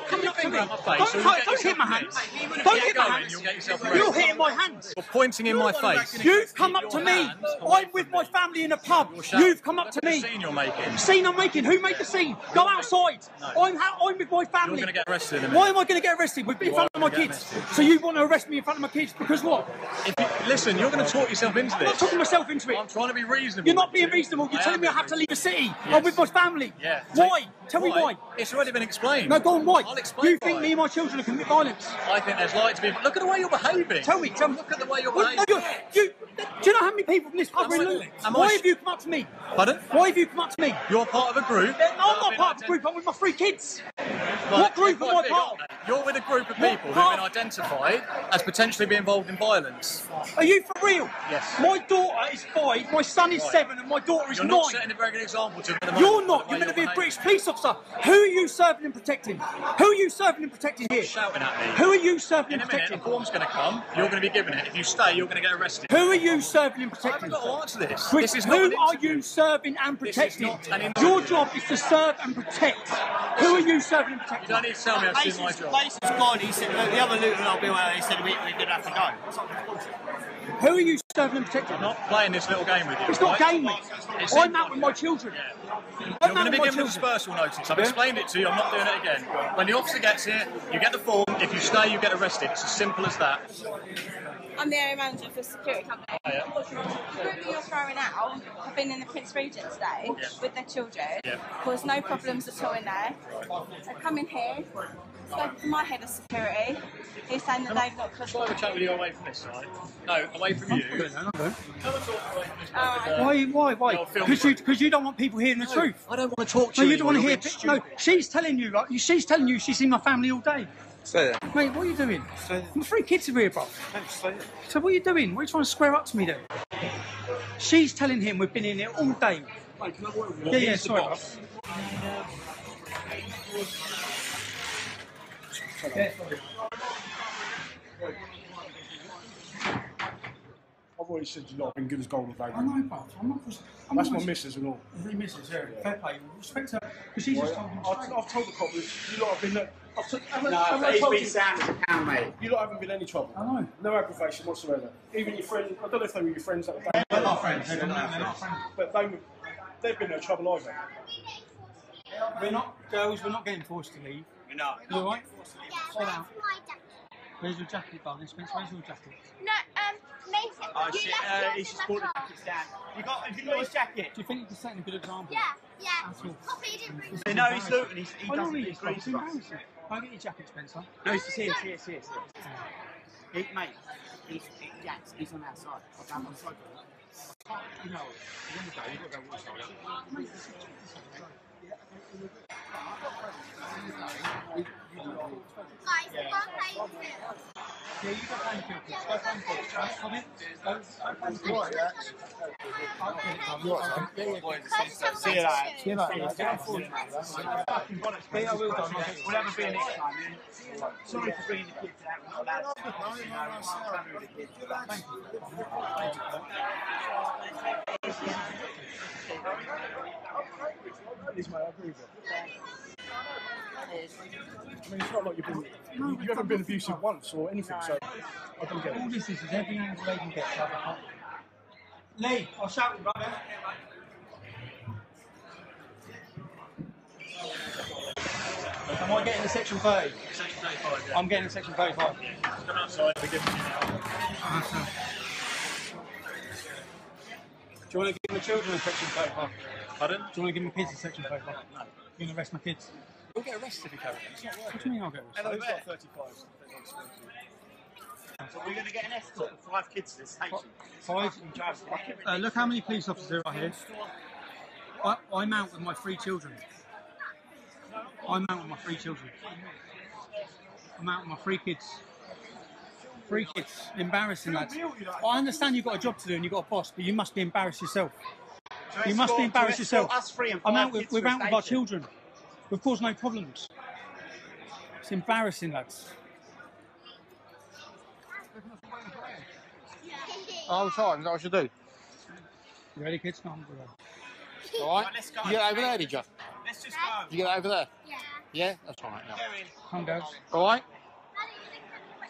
Speaker 1: coming up to me. Don't hit my hands. Don't hit my hands. You're hitting my hands.
Speaker 2: You're pointing in my face.
Speaker 1: You've come up to me. I'm with my family in a pub. You've come up to me.
Speaker 2: Scene you're making.
Speaker 1: Scene I'm making. Who made the scene? Go outside. I'm with my family.
Speaker 2: You're going to get arrested in a minute.
Speaker 1: Why am I going to get arrested in front of my kids? So you want to arrest me in front of my kids because what?
Speaker 2: Listen, you're going to talk yourself into this.
Speaker 1: I'm not talking myself into it.
Speaker 2: I'm trying to be reasonable.
Speaker 1: You're not being reasonable. You're telling me I have to leave the city. I'm with my family.
Speaker 2: Yeah.
Speaker 1: Why? Tell me why.
Speaker 2: It's already been explained.
Speaker 1: No, go on, why?
Speaker 2: I'll explain.
Speaker 1: You think me and my children are committing violence?
Speaker 2: I think there's likely to be. Look at the way you're behaving.
Speaker 1: Tell me.
Speaker 2: Look at the way you're behaving.
Speaker 1: Do you know how many people from this pub are in Luton? Why have you come up to me?
Speaker 2: Pardon?
Speaker 1: Why have you come up to me?
Speaker 2: You're part of a group.
Speaker 1: No, I'm not part of a group. I'm with my 3 kids. What group am I part of?
Speaker 2: You're with a group of people who've been identified as potentially being involved in violence.
Speaker 1: Are you for real?
Speaker 2: Yes.
Speaker 1: My daughter is 5, my son is 7, and my daughter is 9.
Speaker 2: You're not setting a very good example to them at the
Speaker 1: You're
Speaker 2: moment,
Speaker 1: not. You're meant to be a British police officer. Who are you serving and protecting? Who are you serving and protecting here?
Speaker 2: Shouting at me.
Speaker 1: Who are you serving
Speaker 2: In
Speaker 1: and
Speaker 2: a minute,
Speaker 1: protecting?
Speaker 2: a form's going to come. You're going to be given it. If you stay, you're going to get arrested.
Speaker 1: Who are you serving and
Speaker 2: I
Speaker 1: protecting?
Speaker 2: haven't got to answer this.
Speaker 1: Who
Speaker 2: This is not an
Speaker 1: are
Speaker 2: interview.
Speaker 1: you serving and
Speaker 2: This is
Speaker 1: protecting?
Speaker 2: not an interview.
Speaker 1: Your job is to serve and protect. Who are you serving and
Speaker 2: You
Speaker 1: protecting?
Speaker 2: don't need to tell me I've seen my job.
Speaker 5: Mason's gone. He said, the other Luton I'll be where he said we're going to have to go.
Speaker 1: Who are you serving and protecting?
Speaker 2: I'm not playing this little game with you.
Speaker 1: It's not
Speaker 2: right?
Speaker 1: game, mate.
Speaker 2: It
Speaker 1: I'm
Speaker 2: seems
Speaker 1: out with my children.
Speaker 2: You're going to be given a dispersal notice. I've explained it to you. I'm not doing it again. When the officer gets here, you get the form. If you stay, you get arrested. It's as simple as that.
Speaker 6: I'm the area manager for a security company.
Speaker 2: Oh, yeah.
Speaker 6: The group that you're throwing out have been in the Prince Regent today with their children.
Speaker 2: Yeah.
Speaker 6: Caused no problems at all in there. They come in here, spoke to my head of security. He's saying that they've not
Speaker 2: Shall I have a chat with you away from this side? No, away from you. Come and talk away from this side.
Speaker 1: Why? Because you don't want people hearing the truth.
Speaker 2: I don't want to talk to
Speaker 1: No,
Speaker 2: you.
Speaker 1: you don't want to hear.
Speaker 2: No,
Speaker 1: she's telling you, like, she's telling you she's seen my family all day.
Speaker 3: Stay there.
Speaker 1: Mate, what are you doing?
Speaker 3: Stay there.
Speaker 1: My 3 kids are here, bro.
Speaker 3: Stay there.
Speaker 1: So what are you doing? What are you trying to square up to me then? She's telling him we've been in here all day. Yeah, sorry.
Speaker 7: I've already said you're not been good as gold available.
Speaker 1: I know, but I'm not.
Speaker 7: That's my missus and all.
Speaker 1: Your missus, yeah. Fair play. Respect her. Because she's just told him
Speaker 7: I've told the cop that you lot have been.
Speaker 5: He's been sound as a pound, mate.
Speaker 7: You lot haven't been any trouble.
Speaker 1: I know.
Speaker 7: No aggravation whatsoever. Even your friends. I don't know if they were your friends at the time.
Speaker 5: They're not friends. They're not friends.
Speaker 7: But they've been no trouble either.
Speaker 1: We're not, girls, we're not getting forced to leave.
Speaker 5: We're not.
Speaker 1: You alright? Sit down.
Speaker 8: My jacket.
Speaker 1: Where's your jacket, darling? Spencer, where's your jacket?
Speaker 8: No, Mason.
Speaker 5: Oh
Speaker 8: you
Speaker 5: shit,
Speaker 8: left
Speaker 5: he's
Speaker 8: yours
Speaker 5: just
Speaker 8: in
Speaker 5: brought
Speaker 8: the
Speaker 5: the
Speaker 8: car.
Speaker 5: jackets down. Have you got his jacket?
Speaker 1: Do you think you can set a good example?
Speaker 8: Yeah, yeah.
Speaker 1: That's all.
Speaker 8: Poppy didn't bring
Speaker 5: No, he's looting. He
Speaker 1: I know
Speaker 5: doesn't
Speaker 1: he
Speaker 5: agree
Speaker 1: is,
Speaker 5: to
Speaker 1: it's
Speaker 5: us.
Speaker 1: embarrassing. Go get your jacket, Spencer.
Speaker 5: No, he's here. Mate, he's on that side. I'm on the side. You know, you've got to go one side.
Speaker 8: Guys, the one playing field.
Speaker 1: Yeah, you go play field. Go play field. Come in.
Speaker 5: See you later.
Speaker 1: See you later.
Speaker 5: Fucking bollocks, Pete. I will do. We'll have a beer next time. Yeah? Sorry for bringing the kids out. We're not allowed to. You know, I'm family with the kids. Thank you.
Speaker 7: Please, mate, I agree with you. I mean, it's not like you haven't been abusive once or anything, so I don't get
Speaker 1: All
Speaker 7: it.
Speaker 1: this is every angle they can get. Lee, I'll shout you, brother. Am I getting the section 30?
Speaker 2: Section 35, yeah.
Speaker 1: I'm getting the section 35.
Speaker 2: Come outside, we give it to you now.
Speaker 1: Do you want to give the children a section 35?
Speaker 2: Pardon?
Speaker 1: Do you want to give my kids a section 35? No. You're going to arrest my kids?
Speaker 2: You'll get arrested if you carry on. It's not worth
Speaker 1: What do you mean I'll get arrested?
Speaker 7: Who's got 35?
Speaker 5: So we're going to get an escort of 5 kids to the station.
Speaker 1: 5? Look how many police officers there are here. I'm out with my 3 children. I'm out with my 3 children. I'm out with my 3 kids. 3 kids. Embarrassing, lads. I understand you've got a job to do and you've got a boss, but you must be embarrassed yourself. You must be embarrassed yourself.
Speaker 5: Us 3 and 5
Speaker 1: I'm out with,
Speaker 5: kids
Speaker 1: we're
Speaker 5: to a
Speaker 1: out with our
Speaker 5: station.
Speaker 1: children. We've caused no problems. It's embarrassing, lads.
Speaker 9: All the time, is that what you do?
Speaker 1: You ready, kids? Come on, bro.
Speaker 9: Alright?
Speaker 5: Let's go.
Speaker 9: You get over there, did you?
Speaker 5: Let's just go.
Speaker 9: You get over there?
Speaker 8: Yeah.
Speaker 9: Yeah? That's alright, yeah.
Speaker 1: Come, girls.
Speaker 9: Alright?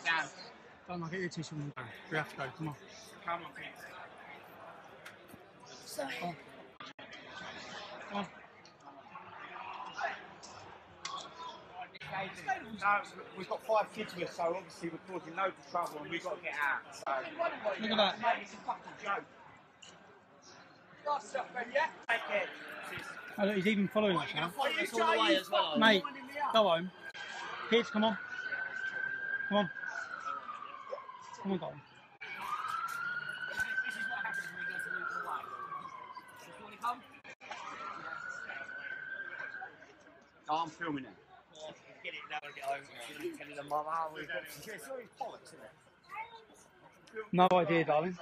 Speaker 5: Down.
Speaker 1: Don't I'll get your tissue from the back. We have to go. Come on.
Speaker 5: Come on, Pete.
Speaker 8: Sorry.
Speaker 1: Come on.
Speaker 5: No, we've got 5 kids with us, so obviously we're causing loads of trouble and we've got to get out. So.
Speaker 1: Look at that.
Speaker 5: It's a fucking joke. Take care.
Speaker 1: Oh, look, he's even following us now.
Speaker 5: Follow us all the way as well.
Speaker 1: Mate, go home. Kids, come on. Come on. Come on, darling.
Speaker 5: This is what happens when you go to move away. You want to come? Oh, I'm filming it. Get it now and get over. Telling them, oh, we've got it's very bollocks, isn't it?
Speaker 1: No idea, darling.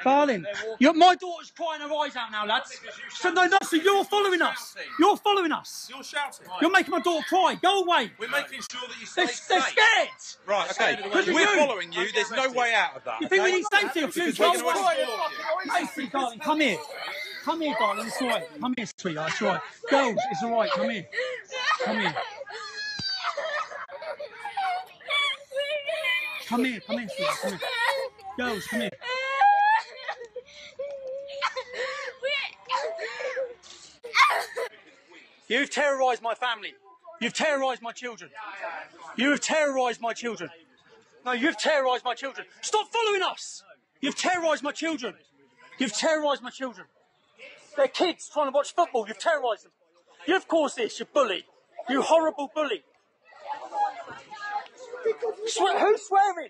Speaker 1: Darling, my daughter's crying her eyes out now, lads. So so you're following us. You're following us.
Speaker 3: You're shouting.
Speaker 1: You're making my daughter cry. Go away.
Speaker 3: We're making sure that you stay
Speaker 1: They're
Speaker 3: safe.
Speaker 1: scared.
Speaker 3: Right, okay.
Speaker 1: Because of
Speaker 3: We're
Speaker 1: you.
Speaker 3: following you. There's no way out of that.
Speaker 1: You think we
Speaker 3: okay?
Speaker 1: need safety of
Speaker 3: Because
Speaker 1: food?
Speaker 3: we're
Speaker 1: Go
Speaker 3: going to
Speaker 1: away.
Speaker 3: escort you.
Speaker 1: Macy, darling, come here. Come here, darling. It's all right. Come here, sweetheart. It's all right. Girls, it's all right. Come here. Come here. Come here, sweetheart. Come here. Girls, come here. You've terrorised my family. You've terrorised my children. You have terrorised my children. No, you've terrorised my children. Stop following us. You've terrorised my children. You've terrorised my children. They're kids trying to watch football. You've terrorised them. You've caused this, you bully. You horrible bully. Who's swearing?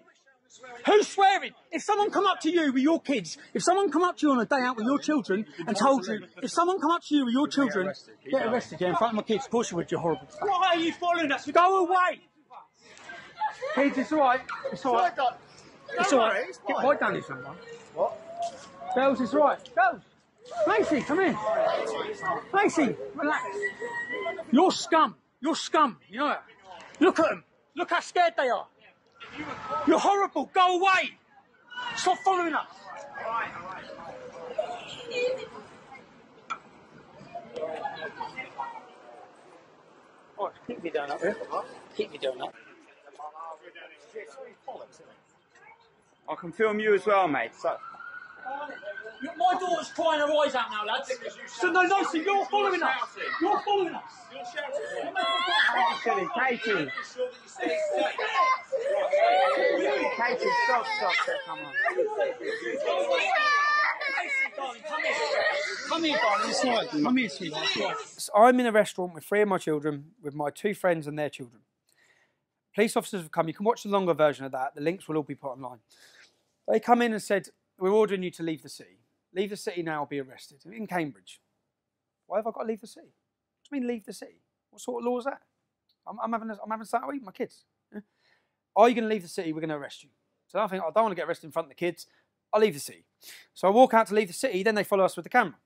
Speaker 1: Who's swearing? If someone come up to you with your kids, if someone come up to you on a day out with your children and told you, if someone come up to you with your children, get arrested, yeah, in front of my kids, of course you would, you horrible. Why are you following us? Go away! Kids, it's alright. It's alright. It's alright. Get right down here, someone. What? Bells is right. Bells. Macy, come in. Macy, relax. You're scum. You're scum. You know it. Look at them. Look how scared they are. You're horrible. Go away. Stop following us. Oh, keep me down up here. Keep me down up.
Speaker 5: I can film you as well, mate. So.
Speaker 1: My daughter's crying her eyes out now, lads. So no, you're following us. You're following us. You're shouting.
Speaker 5: Katie. Katie, stop, come on.
Speaker 1: Come here, darling. Come here, sweetheart. I'm in a restaurant with 3 of my children, with my 2 friends and their children. Police officers have come. You can watch the longer version of that. The links will all be put online. They come in and said, we're ordering you to leave the city. Leave the city now or be arrested. In Cambridge. Why have I got to leave the city? What do you mean leave the city? What sort of law is that? I'm having a Saturday with my kids. Yeah? Are you going to leave the city? We're going to arrest you. So I think, I don't want to get arrested in front of the kids. I'll leave the city. So I walk out to leave the city. Then they follow us with the camera.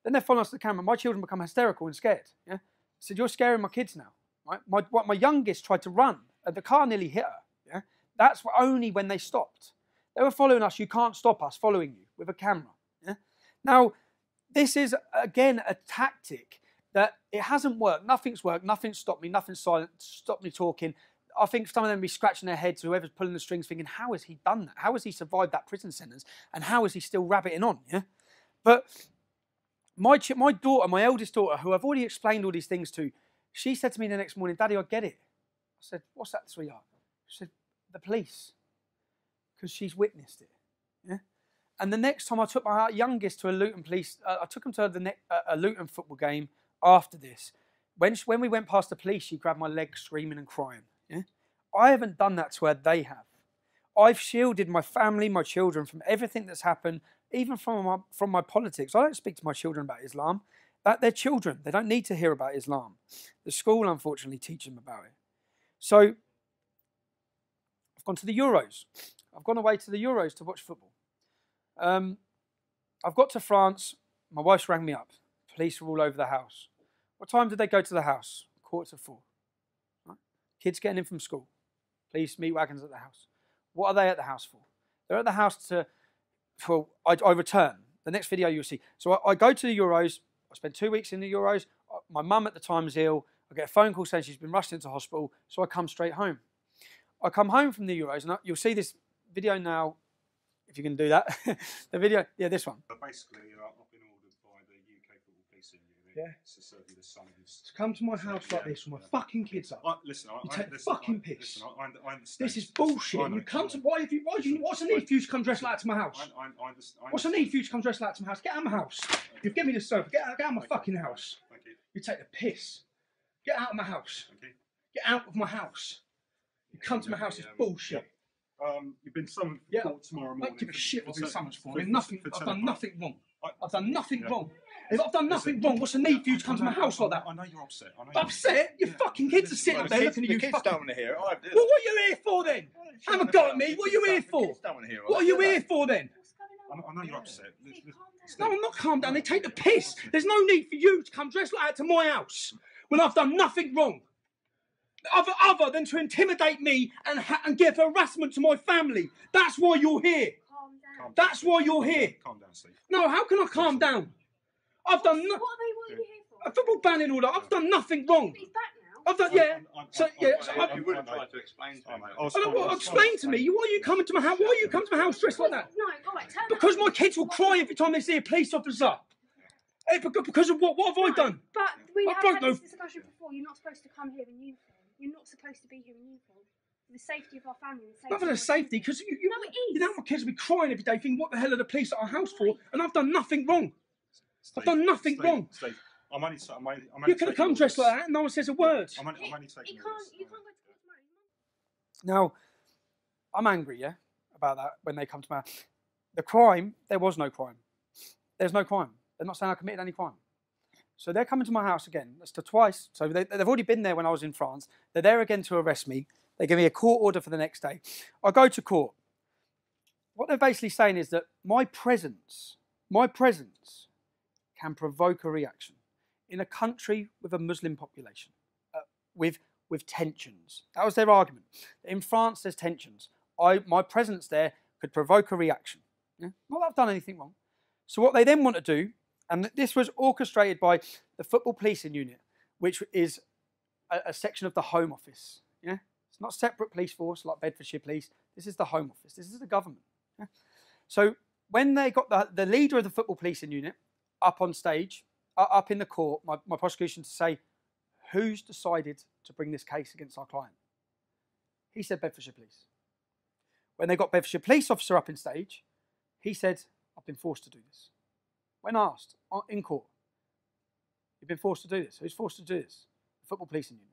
Speaker 1: Then they follow us with the camera. My children become hysterical and scared. Yeah? I said, you're scaring my kids now. Right? My youngest tried to run. The car nearly hit her. Yeah? That's only when they stopped. They were following us. You can't stop us following you with a camera. Yeah? Now, this is, again, a tactic that it hasn't worked. Nothing's worked. Nothing's stopped me. Nothing's stopped me talking. I think some of them will be scratching their heads, whoever's pulling the strings, thinking, how has he done that? How has he survived that prison sentence? And how is he still rabbiting on? Yeah? But my daughter, my eldest daughter, who I've already explained all these things to, she said to me the next morning, Daddy, I get it. I said, what's that, sweetheart? She said, the police. Because she's witnessed it. Yeah? And the next time I took my youngest to a Luton police, I took him to a Luton football game after this. When we went past the police, she grabbed my leg screaming and crying. Yeah? I haven't done that to her, they have. I've shielded my family, my children from everything that's happened, even from my politics. I don't speak to my children about Islam. They're children. They don't need to hear about Islam. The school, unfortunately, teaches them about it. So I've gone to the Euros. I've gone away to the Euros to watch football. I've got to France. My wife's rang me up. Police are all over the house. What time did they go to the house? 3:45. Right? Kids getting in from school. Police meat wagons at the house. What are they at the house for? They're at the house I return. The next video you'll see. So I go to the Euros. I spend 2 weeks in the Euros. My mum at the time is ill. I get a phone call saying she's been rushed into hospital. So I come straight home. I come home from the Euros, and you'll see this video now, if you can do that. The video, yeah, this one.
Speaker 4: But basically, I've been ordered by the UK Football Police in
Speaker 1: Yeah.
Speaker 4: to serve you the summons.
Speaker 1: To come to my house like this with my fucking kids up.
Speaker 4: Listen,
Speaker 1: you take the fucking piss.
Speaker 4: Listen, I understand.
Speaker 1: This is bullshit. You come to what's the need for you to come dressed like that to my house?
Speaker 4: I understand.
Speaker 1: What's the need for you to come dressed like that to my house? Get out of my house. You've given me the sofa. Get out of my fucking house.
Speaker 4: Thank you.
Speaker 1: You take the piss. Get out of my house.
Speaker 4: Thank you.
Speaker 1: Get out of my house. You come to my house, it's bullshit.
Speaker 4: You've been summoned for court tomorrow morning.
Speaker 1: I don't give a shit what I've been summoned for. I've done nothing wrong. I've done nothing wrong. If I've done nothing wrong, what's the need for you to come to my house like that?
Speaker 4: I know you're upset.
Speaker 1: Upset? Your fucking kids are sitting up there looking at you.
Speaker 7: The kids don't want to hear it.
Speaker 1: Well, what are you here for then? Have a go at me. What are you here for? What are you here for then?
Speaker 4: I know you're upset.
Speaker 1: No, I'm not calm down. They take the piss. There's no need for you to come dressed like that to my house when I've done nothing wrong. Other than to intimidate me and give harassment to my family. That's why you're here. That's why you're here.
Speaker 4: Calm down, Steve.
Speaker 1: No, how can I calm down? I've done nothing.
Speaker 8: What are you here for?
Speaker 1: A football ban and all that. I've done nothing wrong.
Speaker 8: He's back now.
Speaker 1: I've done, yeah.
Speaker 4: You would have tried to explain to me.
Speaker 1: Explain to me. Why are you coming to my house? Why are you coming to my house dressed like that?
Speaker 8: No, all right, tell
Speaker 1: Because my kids will cry every time they see a police officer. Because of what? What have I done?
Speaker 8: But we
Speaker 1: I
Speaker 8: have
Speaker 1: don't
Speaker 8: had
Speaker 1: know.
Speaker 8: this discussion before. You're not supposed to come here in uniform. You're not supposed to be here in uniform. For the safety of our family.
Speaker 1: Not for the safety, because you know my kids will be crying every day thinking, what the hell are the police at our house for? And I've done nothing wrong. I've done nothing wrong.
Speaker 4: Steve, I'm only
Speaker 1: you could have come dressed like that and no one says a word.
Speaker 4: I'm only taking
Speaker 8: You can't go to court tomorrow.
Speaker 1: Now, I'm angry, yeah, about that when they come to my house. The crime, there was no crime. There's no crime. They're not saying I committed any crime. So they're coming to my house again. That's twice. So they've already been there when I was in France. They're there again to arrest me. They give me a court order for the next day. I go to court. What they're basically saying is that my presence My presence can provoke a reaction in a country with a Muslim population, with tensions. That was their argument. In France, there's tensions. My presence there could provoke a reaction. Yeah? Not that I've done anything wrong. So what they then want to do, and this was orchestrated by the Football Policing Unit, which is a section of the Home Office. Yeah? It's not a separate police force like Bedfordshire Police. This is the Home Office. This is the government. Yeah? So when they got the leader of the Football Policing Unit up on stage, up in the court, my prosecution to say, who's decided to bring this case against our client? He said Bedfordshire Police. When they got Bedfordshire Police officer up in stage, he said, I've been forced to do this. When asked in court, you've been forced to do this. Who's forced to do this? The Football Policing Unit.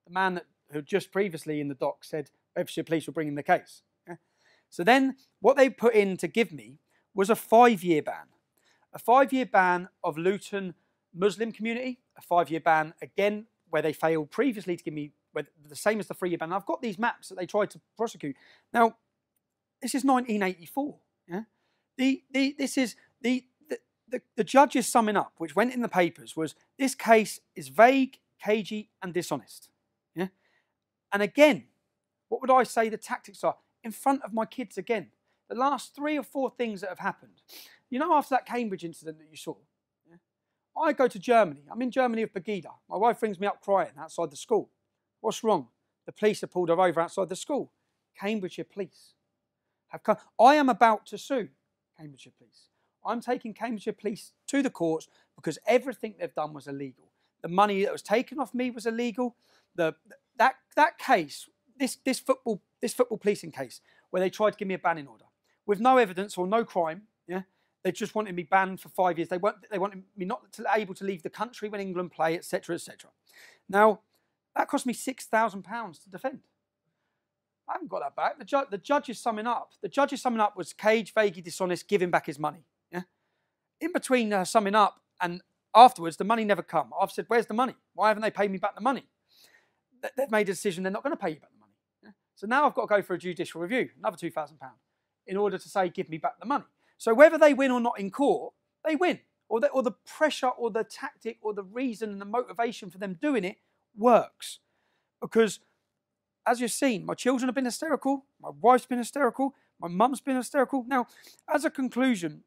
Speaker 1: The man who just previously in the dock said Bedfordshire Police were bringing the case. Yeah? So then what they put in to give me was a 5-year ban. A 5-year ban of Luton Muslim community, a 5-year ban again where they failed previously to give me the same as the 3-year ban. I've got these maps that they tried to prosecute. Now, this is 1984. Yeah? The judge's summing up, which went in the papers, was this case is vague, cagey, and dishonest. Yeah? And again, what would I say the tactics are? In front of my kids again. The last 3 or 4 things that have happened. You know, after that Cambridge incident that you saw, yeah? I go to Germany. I'm in Germany with Pegida. My wife rings me up crying outside the school. What's wrong? The police have pulled her over outside the school. Cambridgeshire Police have come. I am about to sue Cambridgeshire Police. I'm taking Cambridgeshire Police to the courts because everything they've done was illegal. The money that was taken off me was illegal. That case, this football policing case, where they tried to give me a banning order with no evidence or no crime. Yeah, they just wanted me banned for 5 years. They wanted me not able to leave the country when England play, etc., etc. Now that cost me £6,000 to defend. I haven't got that back. The judge is summing up. The judge's summing up was cage, vaguely dishonest, give him back his money. Yeah. In between summing up and afterwards, the money never come. I've said, where's the money? Why haven't they paid me back the money? They've made a decision they're not going to pay you back the money. Yeah? So now I've got to go for a judicial review, another £2,000, in order to say, give me back the money. So whether they win or not in court, they win. Or the pressure or the tactic or the reason and the motivation for them doing it works. Because as you've seen, my children have been hysterical, my wife's been hysterical, my mum's been hysterical. Now, as a conclusion,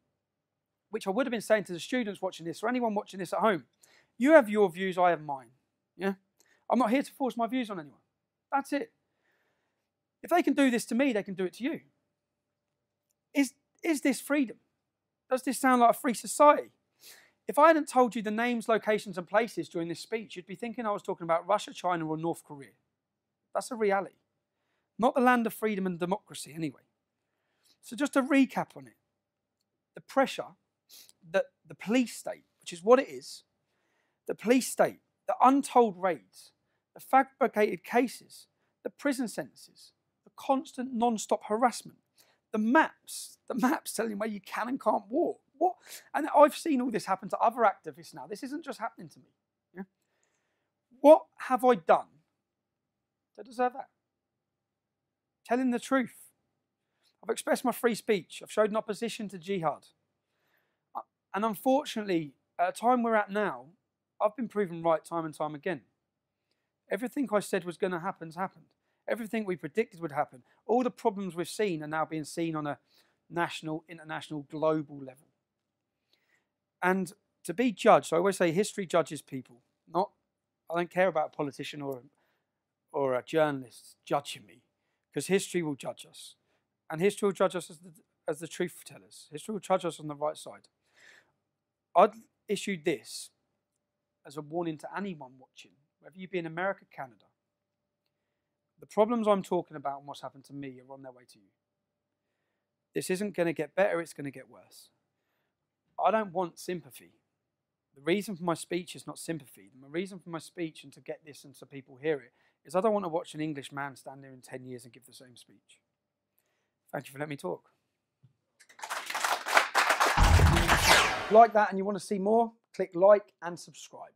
Speaker 1: which I would have been saying to the students watching this or anyone watching this at home, you have your views, I have mine. Yeah? I'm not here to force my views on anyone. That's it. If they can do this to me, they can do it to you. Is this freedom? Does this sound like a free society? If I hadn't told you the names, locations and places during this speech, you'd be thinking I was talking about Russia, China or North Korea. That's a reality. Not the land of freedom and democracy anyway. So just to recap on it, the pressure that the police state, which is what it is, the police state, the untold raids, the fabricated cases, the prison sentences, the constant non-stop harassment, the maps telling where you can and can't walk. What? And I've seen all this happen to other activists now. This isn't just happening to me. Yeah? What have I done to deserve that? Telling the truth. I've expressed my free speech. I've showed an opposition to jihad. And unfortunately, at a time we're at now, I've been proven right time and time again. Everything I said was going to happen has happened. Everything we predicted would happen. All the problems we've seen are now being seen on a national, international, global level. And to be judged, I always say history judges people. I don't care about a politician or a journalist judging me, because history will judge us. And history will judge us as the truth tellers. History will judge us on the right side. I'd issue this as a warning to anyone watching, whether you be in America, Canada. The problems I'm talking about and what's happened to me are on their way to you. This isn't going to get better, it's going to get worse. I don't want sympathy. The reason for my speech is not sympathy. The reason for my speech and to get this and so people hear it is I don't want to watch an English man stand there in 10 years and give the same speech. Thank you for letting me talk. If you like that and you want to see more, click like and subscribe.